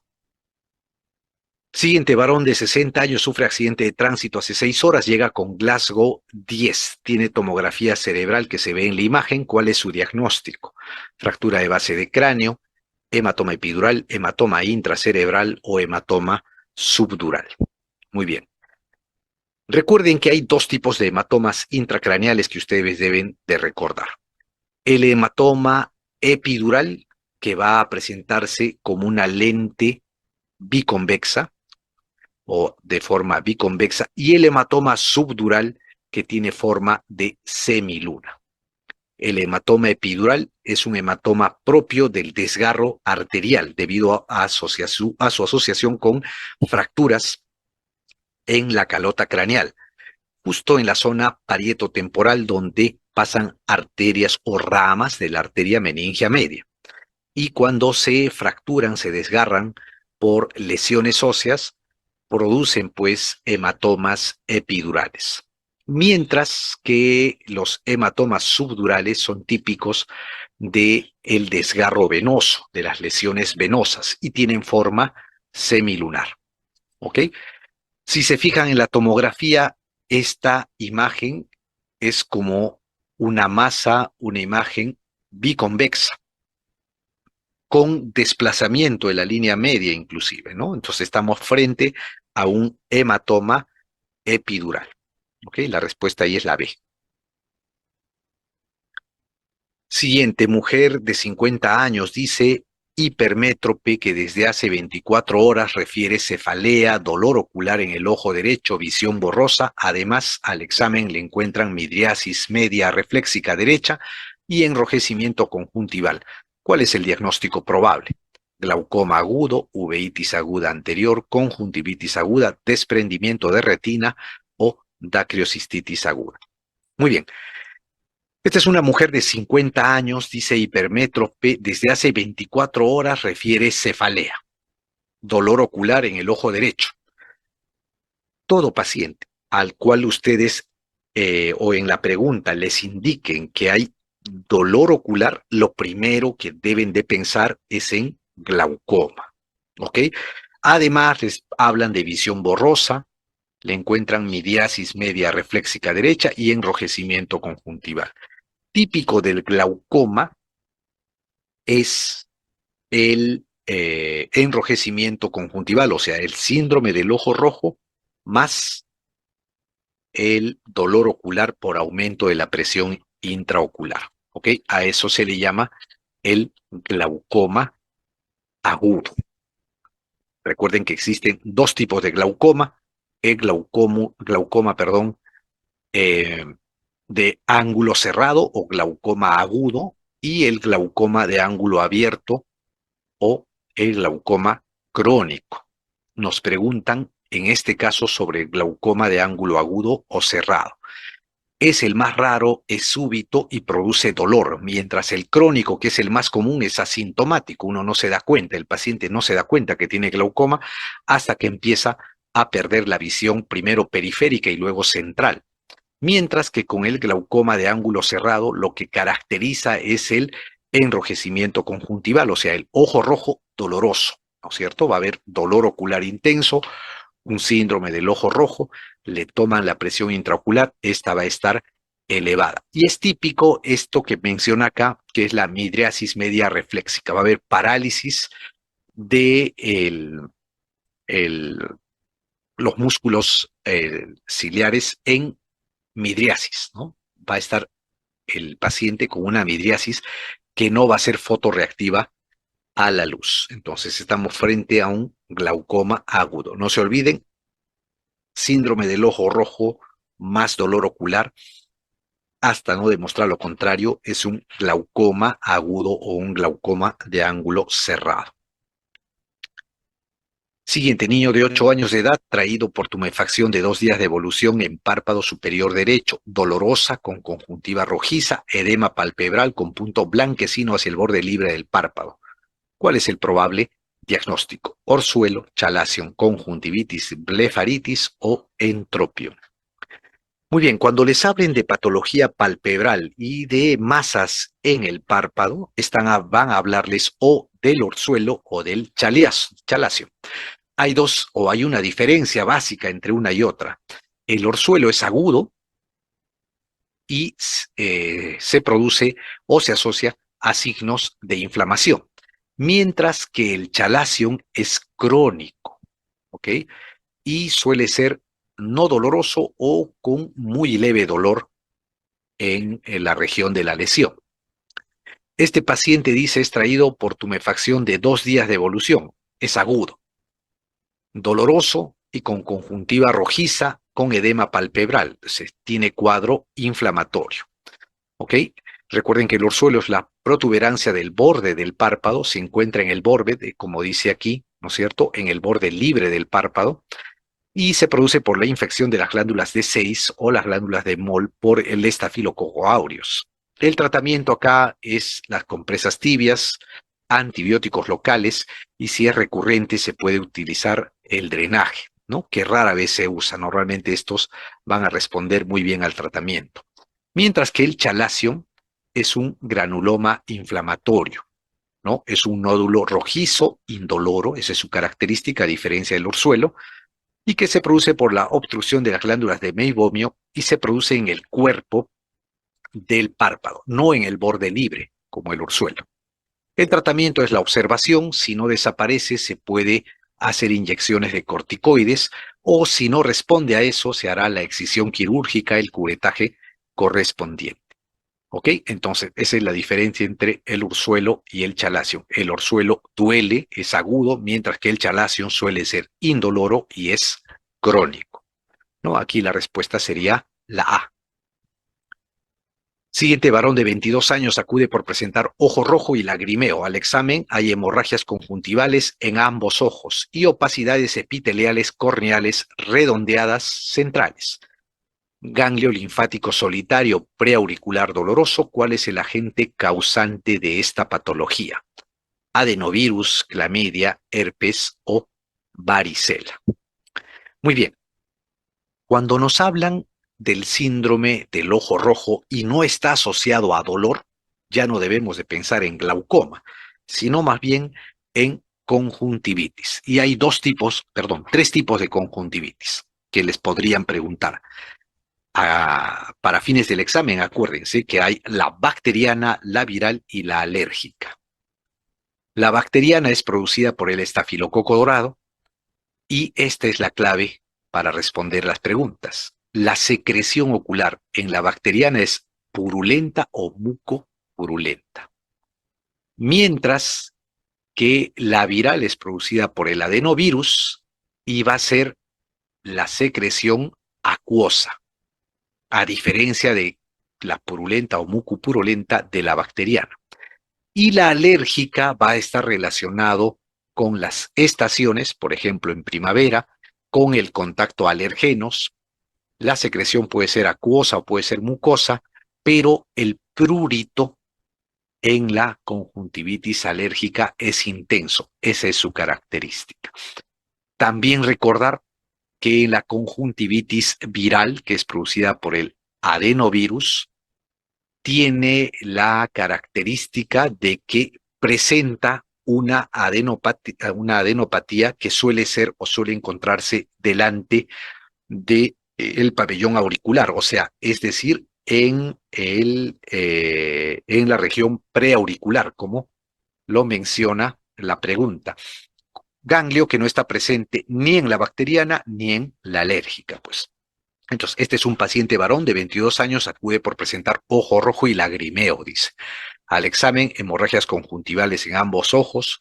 Siguiente, varón de 60 años, sufre accidente de tránsito hace 6 horas, llega con Glasgow 10, tiene tomografía cerebral que se ve en la imagen. ¿Cuál es su diagnóstico? Fractura de base de cráneo, hematoma epidural, hematoma intracerebral o hematoma subdural. Muy bien. Recuerden que hay 2 tipos de hematomas intracraneales que ustedes deben de recordar. El hematoma epidural, que va a presentarse como una lente biconvexa o de forma biconvexa, y el hematoma subdural, que tiene forma de semiluna. El hematoma epidural es un hematoma propio del desgarro arterial debido a su asociación con fracturas en la calota craneal, justo en la zona parietotemporal donde pasan arterias o ramas de la arteria meningia media. y cuando se fracturan, se desgarran por lesiones óseas, producen pues hematomas epidurales. Mientras que los hematomas subdurales son típicos del desgarro venoso, de las lesiones venosas, y tienen forma semilunar. ¿Ok? Si se fijan en la tomografía, esta imagen es como una masa, una imagen biconvexa, con desplazamiento de la línea media inclusive, ¿no? Entonces estamos frente a un hematoma epidural. ¿Ok? La respuesta ahí es la B. Siguiente, mujer de 50 años, dice hipermétrope que desde hace 24 horas refiere cefalea, dolor ocular en el ojo derecho, visión borrosa. Además, al examen le encuentran midriasis media reflexica derecha y enrojecimiento conjuntival. ¿Cuál es el diagnóstico probable? Glaucoma agudo, uveitis aguda anterior, conjuntivitis aguda, desprendimiento de retina o dacriocistitis aguda. Muy bien. Esta es una mujer de 50 años, dice hipermétrope, desde hace 24 horas refiere cefalea, dolor ocular en el ojo derecho. Todo paciente al cual ustedes o en la pregunta les indiquen que hay dolor ocular, lo primero que deben de pensar es en glaucoma. ¿Ok? Además, les hablan de visión borrosa, le encuentran midriasis media reflexica derecha y enrojecimiento conjuntival. Típico del glaucoma es el enrojecimiento conjuntival, o sea, el síndrome del ojo rojo más el dolor ocular por aumento de la presión intraocular. ¿Ok? A eso se le llama el glaucoma agudo. Recuerden que existen dos tipos de glaucoma, el glaucoma, perdón, eh, de ángulo cerrado o glaucoma agudo y el glaucoma de ángulo abierto o el glaucoma crónico. Nos preguntan en este caso sobre el glaucoma de ángulo agudo o cerrado. Es el más raro, es súbito y produce dolor, mientras el crónico, que es el más común, es asintomático. Uno no se da cuenta, el paciente no se da cuenta que tiene glaucoma hasta que empieza a perder la visión primero periférica y luego central. Mientras que con el glaucoma de ángulo cerrado lo que caracteriza es el enrojecimiento conjuntival, o sea, el ojo rojo doloroso, ¿no es cierto? Va a haber dolor ocular intenso, un síndrome del ojo rojo, le toman la presión intraocular, esta va a estar elevada. Y es típico esto que menciona acá, que es la midriasis media reflexica. Va a haber parálisis de el, los músculos ciliares en midriasis, ¿no? Va a estar el paciente con una midriasis que no va a ser fotorreactiva a la luz. Entonces estamos frente a un glaucoma agudo. No se olviden, síndrome del ojo rojo más dolor ocular, hasta no demostrar lo contrario, es un glaucoma agudo o un glaucoma de ángulo cerrado. Siguiente, niño de 8 años de edad, traído por tumefacción de 2 días de evolución en párpado superior derecho, dolorosa con conjuntiva rojiza, edema palpebral con punto blanquecino hacia el borde libre del párpado. ¿Cuál es el probable diagnóstico? Orzuelo, chalación, conjuntivitis, blefaritis o entropio. Muy bien, cuando les hablen de patología palpebral y de masas en el párpado, van a hablarles o del orzuelo o del chalacio. Hay dos o hay una diferencia básica entre una y otra. El orzuelo es agudo y se produce o se asocia a signos de inflamación, mientras que el chalación es crónico, ¿ok? Y suele ser no doloroso o con muy leve dolor en la región de la lesión. Este paciente dice es traído por tumefacción de 2 días de evolución. Es agudo, doloroso y con conjuntiva rojiza con edema palpebral. Se tiene cuadro inflamatorio. ¿Ok? Recuerden que el orzuelo es la protuberancia del borde del párpado, se encuentra en el borde, como dice aquí, ¿no es cierto? En el borde libre del párpado y se produce por la infección de las glándulas D6 o las glándulas de Moll por el estafilococo aureus. El tratamiento acá es las compresas tibias, antibióticos locales y si es recurrente se puede utilizar el drenaje, ¿no? Que rara vez se usa. Normalmente estos van a responder muy bien al tratamiento. Mientras que el chalazion es un granuloma inflamatorio, ¿no? Es un nódulo rojizo, indoloro, esa es su característica a diferencia del orzuelo, y que se produce por la obstrucción de las glándulas de meibomio y se produce en el cuerpo del párpado, no en el borde libre, como el orzuelo. El tratamiento es la observación, si no desaparece se puede hacer inyecciones de corticoides o si no responde a eso se hará la excisión quirúrgica, el curetaje correspondiente. ¿Ok? Entonces, esa es la diferencia entre el orzuelo y el chalazion. El orzuelo duele, es agudo, mientras que el chalazion suele ser indoloro y es crónico. ¿No? Aquí la respuesta sería la A. Siguiente varón de 22 años acude por presentar ojo rojo y lagrimeo. Al examen hay hemorragias conjuntivales en ambos ojos y opacidades epiteliales corneales redondeadas centrales. Ganglio linfático solitario preauricular doloroso. ¿Cuál es el agente causante de esta patología? Adenovirus, clamidia, herpes o varicela. Muy bien. Cuando nos hablan del síndrome del ojo rojo y no está asociado a dolor, ya no debemos de pensar en glaucoma, sino más bien en conjuntivitis. Y hay tres tipos de conjuntivitis que les podrían preguntar. Para fines del examen, acuérdense que hay la bacteriana, la viral y la alérgica. La bacteriana es producida por el estafilococo dorado y esta es la clave para responder las preguntas. La secreción ocular en la bacteriana es purulenta o mucopurulenta, mientras que la viral es producida por el adenovirus y va a ser la secreción acuosa, a diferencia de la purulenta o mucopurulenta de la bacteriana. Y la alérgica va a estar relacionado con las estaciones, por ejemplo, en primavera, con el contacto a alergenos. La secreción puede ser acuosa o puede ser mucosa, pero el prurito en la conjuntivitis alérgica es intenso. Esa es su característica. También recordar que en la conjuntivitis viral, que es producida por el adenovirus, tiene la característica de que presenta una adenopatía que suele ser o suele encontrarse delante de el pabellón auricular, o sea, es decir, en la región preauricular, como lo menciona la pregunta. Ganglio que no está presente ni en la bacteriana ni en la alérgica, pues. Entonces, este es un paciente varón de 22 años, acude por presentar ojo rojo y lagrimeo, dice. Al examen, hemorragias conjuntivales en ambos ojos,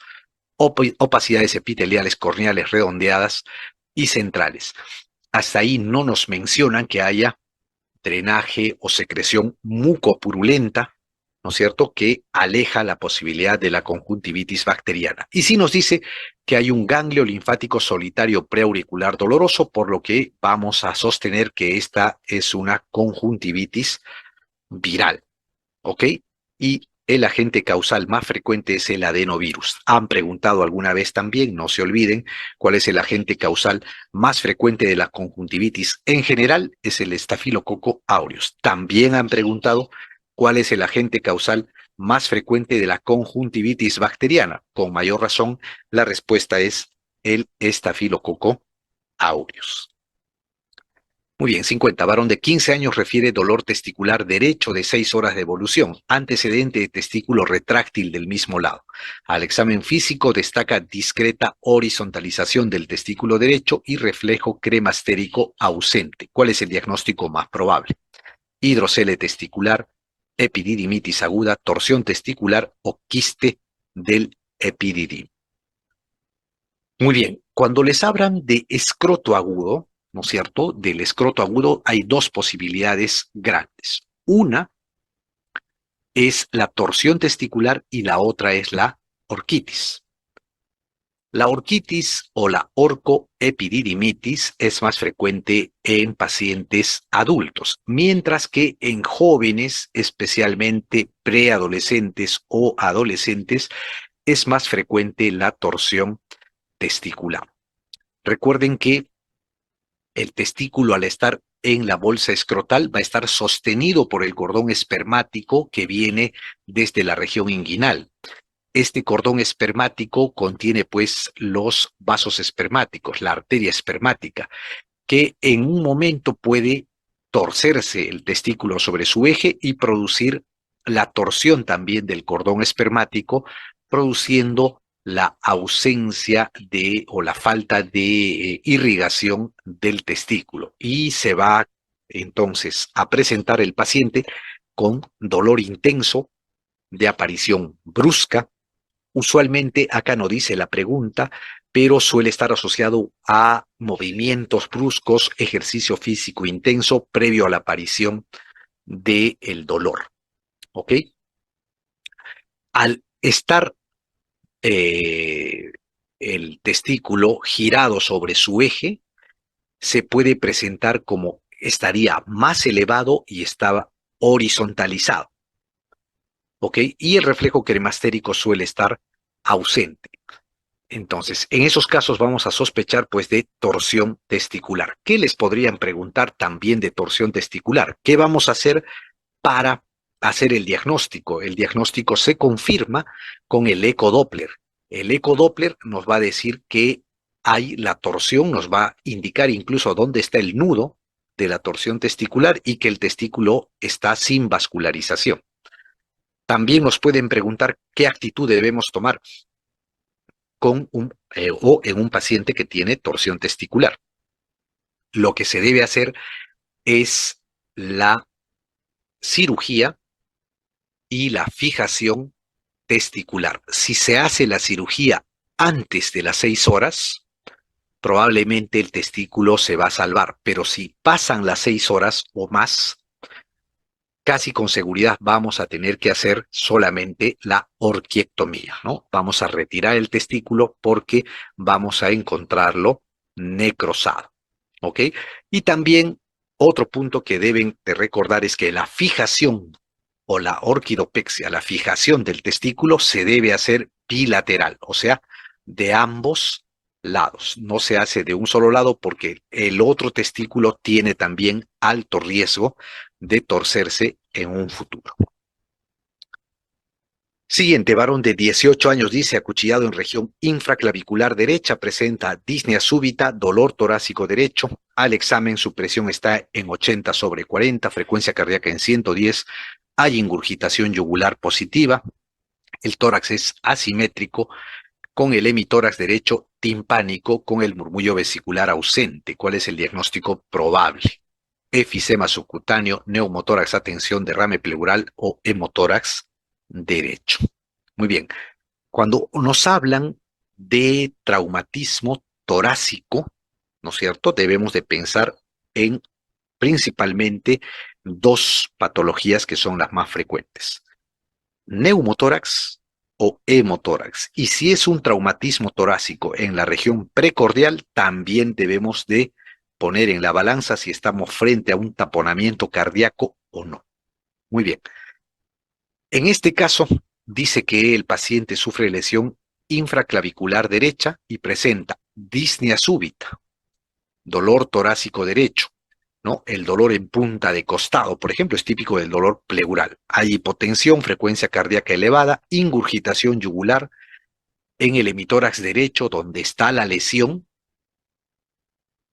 opacidades epiteliales corneales redondeadas y centrales. Hasta ahí no nos mencionan que haya drenaje o secreción mucopurulenta, ¿no es cierto?, que aleja la posibilidad de la conjuntivitis bacteriana. Y sí nos dice que hay un ganglio linfático solitario preauricular doloroso, por lo que vamos a sostener que esta es una conjuntivitis viral, ¿ok? Y el agente causal más frecuente es el adenovirus. Han preguntado alguna vez también, no se olviden, cuál es el agente causal más frecuente de la conjuntivitis. En general es el estafilococo aureus. También han preguntado cuál es el agente causal más frecuente de la conjuntivitis bacteriana. Con mayor razón, la respuesta es el estafilococo aureus. Muy bien, 50. Varón de 15 años refiere dolor testicular derecho de 6 horas de evolución, antecedente de testículo retráctil del mismo lado. Al examen físico destaca discreta horizontalización del testículo derecho y reflejo cremastérico ausente. ¿Cuál es el diagnóstico más probable? Hidrocele testicular, epididimitis aguda, torsión testicular o quiste del epididim. Muy bien, cuando les hablan de escroto agudo, ¿no es cierto? Del escroto agudo hay dos posibilidades grandes. Una es la torsión testicular y la otra es la orquitis. La orquitis o la orcoepididimitis es más frecuente en pacientes adultos, mientras que en jóvenes, especialmente preadolescentes o adolescentes, es más frecuente la torsión testicular. Recuerden que el testículo, al estar en la bolsa escrotal, va a estar sostenido por el cordón espermático que viene desde la región inguinal. Este cordón espermático contiene pues los vasos espermáticos, la arteria espermática, que en un momento puede torcerse el testículo sobre su eje y producir la torsión también del cordón espermático, produciendo la ausencia de o la falta de irrigación del testículo. Y se va entonces a presentar el paciente con dolor intenso de aparición brusca. Usualmente acá no dice la pregunta, pero suele estar asociado a movimientos bruscos, ejercicio físico intenso previo a la aparición del dolor. ¿Ok? Al estar eh, el testículo girado sobre su eje, se puede presentar como estaría más elevado y estaba horizontalizado. ¿Ok? Y el reflejo cremastérico suele estar ausente. Entonces, en esos casos vamos a sospechar pues de torsión testicular. ¿Qué les podrían preguntar también de torsión testicular? ¿Qué vamos a hacer para hacer el diagnóstico? El diagnóstico se confirma con el ecodoppler. El ecodoppler nos va a decir que hay la torsión, nos va a indicar incluso dónde está el nudo de la torsión testicular y que el testículo está sin vascularización. También nos pueden preguntar qué actitud debemos tomar o en un paciente que tiene torsión testicular. Lo que se debe hacer es la cirugía y la fijación testicular. Si se hace la cirugía antes de las 6 horas, probablemente el testículo se va a salvar, pero si pasan las 6 horas o más, casi con seguridad vamos a tener que hacer solamente la orquiectomía, ¿no? Vamos a retirar el testículo porque vamos a encontrarlo necrosado, ¿ok? Y también otro punto que deben de recordar es que la fijación o la orquidopexia, la fijación del testículo se debe hacer bilateral, o sea, de ambos lados. No se hace de un solo lado porque el otro testículo tiene también alto riesgo de torcerse en un futuro. Siguiente, varón de 18 años, dice, acuchillado en región infraclavicular derecha, presenta disnea súbita, dolor torácico derecho. Al examen su presión está en 80/40, frecuencia cardíaca en 110, hay ingurgitación yugular positiva, el tórax es asimétrico, con el hemitórax derecho timpánico, con el murmullo vesicular ausente. ¿Cuál es el diagnóstico probable? Efisema subcutáneo, neumotórax, atención, derrame pleural o hemotórax derecho. Muy bien. Cuando nos hablan de traumatismo torácico, ¿no es cierto? Debemos de pensar en principalmente dos patologías que son las más frecuentes: neumotórax o hemotórax. Y si es un traumatismo torácico en la región precordial, también debemos de poner en la balanza si estamos frente a un taponamiento cardíaco o no. Muy bien. En este caso, dice que el paciente sufre lesión infraclavicular derecha y presenta disnea súbita, dolor torácico derecho, ¿no? El dolor en punta de costado, por ejemplo, es típico del dolor pleural. Hay hipotensión, frecuencia cardíaca elevada, ingurgitación yugular en el hemitórax derecho donde está la lesión,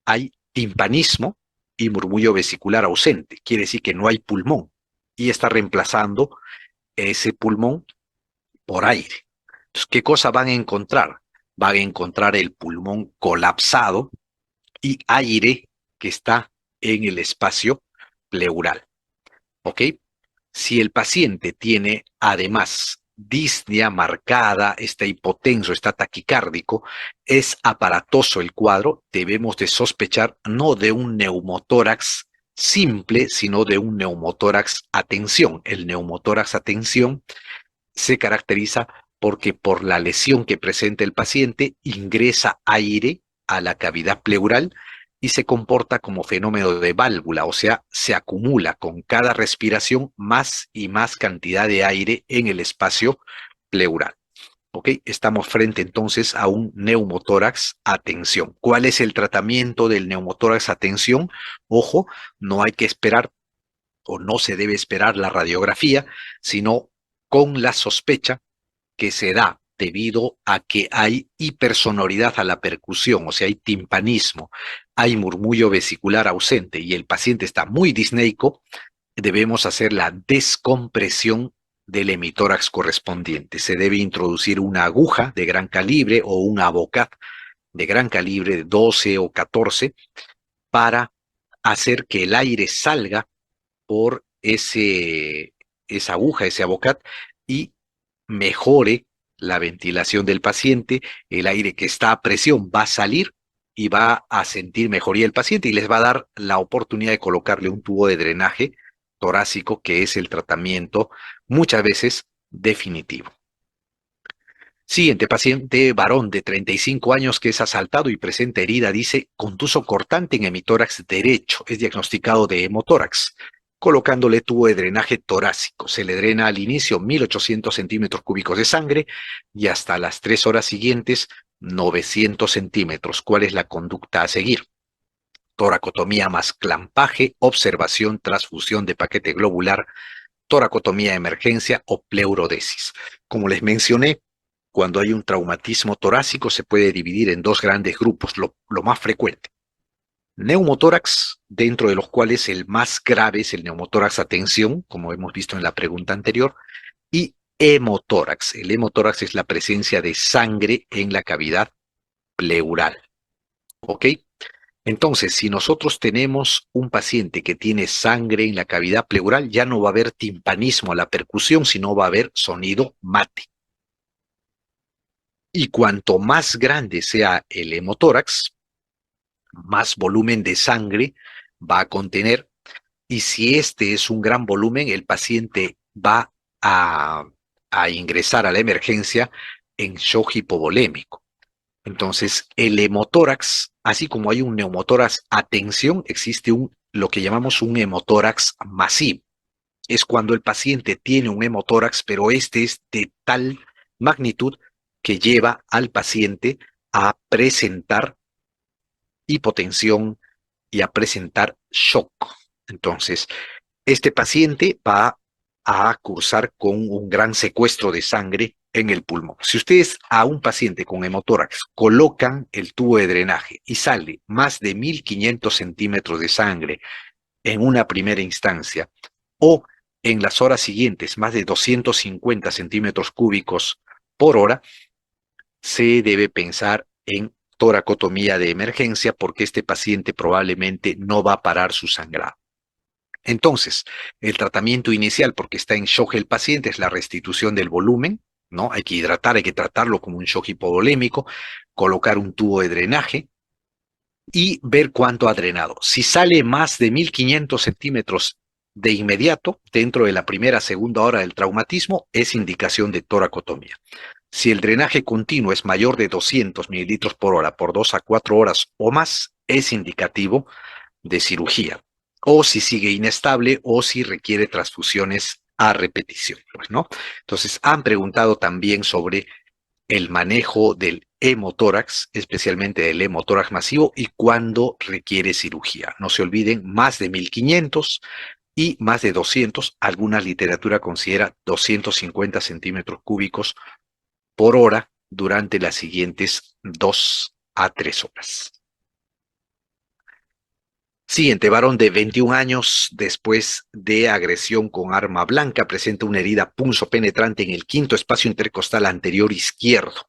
hay timpanismo y murmullo vesicular ausente. Quiere decir que no hay pulmón y está reemplazando ese pulmón por aire. Entonces, ¿qué cosa van a encontrar? Van a encontrar el pulmón colapsado y aire que está en el espacio pleural. ¿Ok? Si el paciente tiene además disnea marcada, está hipotenso, está taquicárdico, es aparatoso el cuadro, debemos de sospechar no de un neumotórax simple, sino de un neumotórax a tensión. El neumotórax a tensión se caracteriza porque por la lesión que presenta el paciente ingresa aire a la cavidad pleural y se comporta como fenómeno de válvula, o sea, se acumula con cada respiración más y más cantidad de aire en el espacio pleural. ¿Ok? Estamos frente entonces a un neumotórax a tensión. ¿Cuál es el tratamiento del neumotórax a tensión? Ojo, no hay que esperar o no se debe esperar la radiografía, sino con la sospecha que se da debido a que hay hipersonoridad a la percusión, o sea, hay timpanismo, hay murmullo vesicular ausente y el paciente está muy disneico, debemos hacer la descompresión del hemitórax correspondiente. Se debe introducir una aguja de gran calibre o un abocat de gran calibre de 12 o 14 para hacer que el aire salga por esa aguja, ese abocat, y mejore la ventilación del paciente. El aire que está a presión va a salir y va a sentir mejoría el paciente y les va a dar la oportunidad de colocarle un tubo de drenaje torácico, que es el tratamiento muchas veces definitivo. Siguiente paciente, varón de 35 años que es asaltado y presenta herida, dice contuso cortante en hemitórax derecho, es diagnosticado de hemotórax, colocándole tubo de drenaje torácico. Se le drena al inicio 1800 centímetros cúbicos de sangre y hasta las 3 horas siguientes 900 centímetros. ¿Cuál es la conducta a seguir? Toracotomía más clampaje, observación, transfusión de paquete globular, toracotomía de emergencia o pleurodesis. Como les mencioné, cuando hay un traumatismo torácico se puede dividir en dos grandes grupos, lo más frecuente. Neumotórax, dentro de los cuales el más grave es el neumotórax a tensión, como hemos visto en la pregunta anterior, y hemotórax. El hemotórax es la presencia de sangre en la cavidad pleural. ¿Ok? Entonces, si nosotros tenemos un paciente que tiene sangre en la cavidad pleural, ya no va a haber timpanismo a la percusión, sino va a haber sonido mate. Y cuanto más grande sea el hemotórax, más volumen de sangre va a contener. Y si este es un gran volumen, el paciente va a, a ingresar a la emergencia en shock hipovolémico. Entonces, el hemotórax, así como hay un neumotórax a tensión, existe lo que llamamos un hemotórax masivo. Es cuando el paciente tiene un hemotórax, pero este es de tal magnitud que lleva al paciente a presentar hipotensión y a presentar shock. Entonces, este paciente va a cursar con un gran secuestro de sangre en el pulmón. Si ustedes a un paciente con hemotórax colocan el tubo de drenaje y sale más de 1500 centímetros de sangre en una primera instancia, o en las horas siguientes más de 250 centímetros cúbicos por hora, se debe pensar en toracotomía de emergencia porque este paciente probablemente no va a parar su sangrado. Entonces, el tratamiento inicial, porque está en shock el paciente, es la restitución del volumen, ¿no? Hay que hidratar, hay que tratarlo como un shock hipovolémico, colocar un tubo de drenaje y ver cuánto ha drenado. Si sale más de 1500 centímetros de inmediato, dentro de la primera, segunda hora del traumatismo, es indicación de toracotomía. Si el drenaje continuo es mayor de 200 mililitros por hora por 2 a 4 horas o más, es indicativo de cirugía. O si sigue inestable o si requiere transfusiones a repetición, pues, ¿no? Entonces, han preguntado también sobre el manejo del hemotórax, especialmente del hemotórax masivo, y cuándo requiere cirugía. No se olviden, más de 1500 y más de 200, alguna literatura considera 250 centímetros cúbicos por hora durante las siguientes 2 a 3 horas. Siguiente, varón de 21 años, después de agresión con arma blanca, presenta una herida punzopenetrante en el quinto espacio intercostal anterior izquierdo,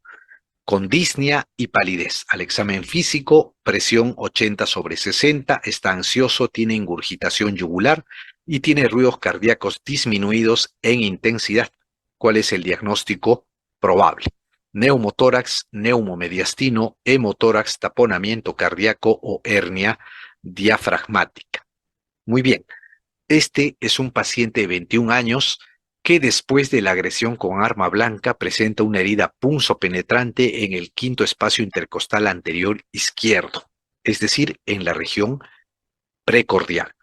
con disnea y palidez. Al examen físico, presión 80/60, está ansioso, tiene ingurgitación yugular y tiene ruidos cardíacos disminuidos en intensidad. ¿Cuál es el diagnóstico probable? Neumotórax, neumomediastino, hemotórax, taponamiento cardíaco o hernia diafragmática. Muy bien, este es un paciente de 21 años que después de la agresión con arma blanca presenta una herida punzopenetrante en el quinto espacio intercostal anterior izquierdo, es decir, en la región precordial.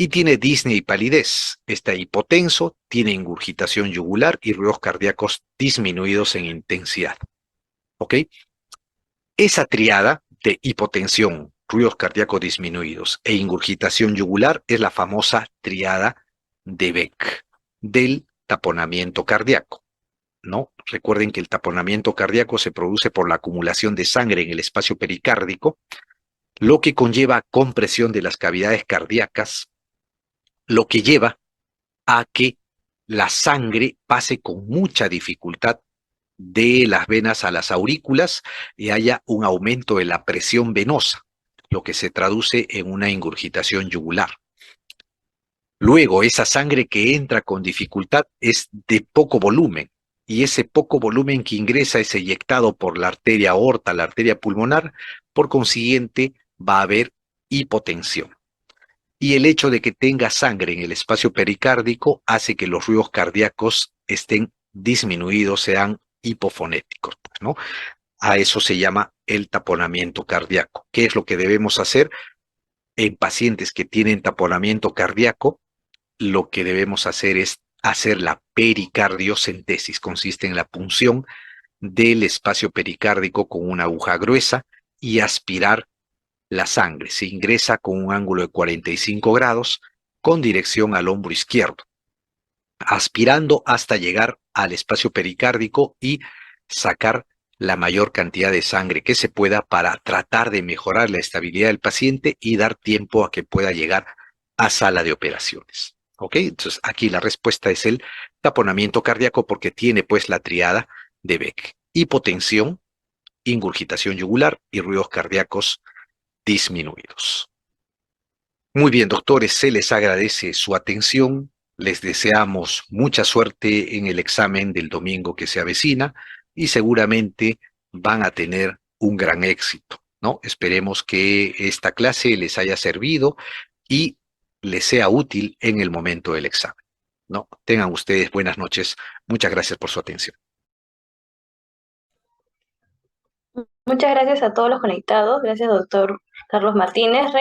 Y tiene disnea y palidez. Está hipotenso, tiene ingurgitación yugular y ruidos cardíacos disminuidos en intensidad. ¿Ok? Esa triada de hipotensión, ruidos cardíacos disminuidos e ingurgitación yugular es la famosa triada de Beck del taponamiento cardíaco, ¿no? Recuerden que el taponamiento cardíaco se produce por la acumulación de sangre en el espacio pericárdico, lo que conlleva compresión de las cavidades cardíacas, lo que lleva a que la sangre pase con mucha dificultad de las venas a las aurículas y haya un aumento de la presión venosa, lo que se traduce en una ingurgitación yugular. Luego, esa sangre que entra con dificultad es de poco volumen y ese poco volumen que ingresa es eyectado por la arteria aorta, la arteria pulmonar, por consiguiente va a haber hipotensión. Y el hecho de que tenga sangre en el espacio pericárdico hace que los ruidos cardíacos estén disminuidos, sean hipofonéticos, pues, ¿no? A eso se llama el taponamiento cardíaco. ¿Qué es lo que debemos hacer? En pacientes que tienen taponamiento cardíaco, lo que debemos hacer es hacer la pericardiocentesis. Consiste en la punción del espacio pericárdico con una aguja gruesa y aspirar la sangre. Se ingresa con un ángulo de 45 grados con dirección al hombro izquierdo, aspirando hasta llegar al espacio pericárdico y sacar la mayor cantidad de sangre que se pueda para tratar de mejorar la estabilidad del paciente y dar tiempo a que pueda llegar a sala de operaciones. ¿Ok? Entonces aquí la respuesta es el taponamiento cardíaco porque tiene pues la triada de Beck. Hipotensión, ingurgitación yugular y ruidos cardíacos disminuidos. Muy bien, doctores, se les agradece su atención. Les deseamos mucha suerte en el examen del domingo que se avecina y seguramente van a tener un gran éxito, ¿no? Esperemos que esta clase les haya servido y les sea útil en el momento del examen, ¿no? Tengan ustedes buenas noches. Muchas gracias por su atención. Muchas gracias a todos los conectados. Gracias, doctor Carlos Martínez.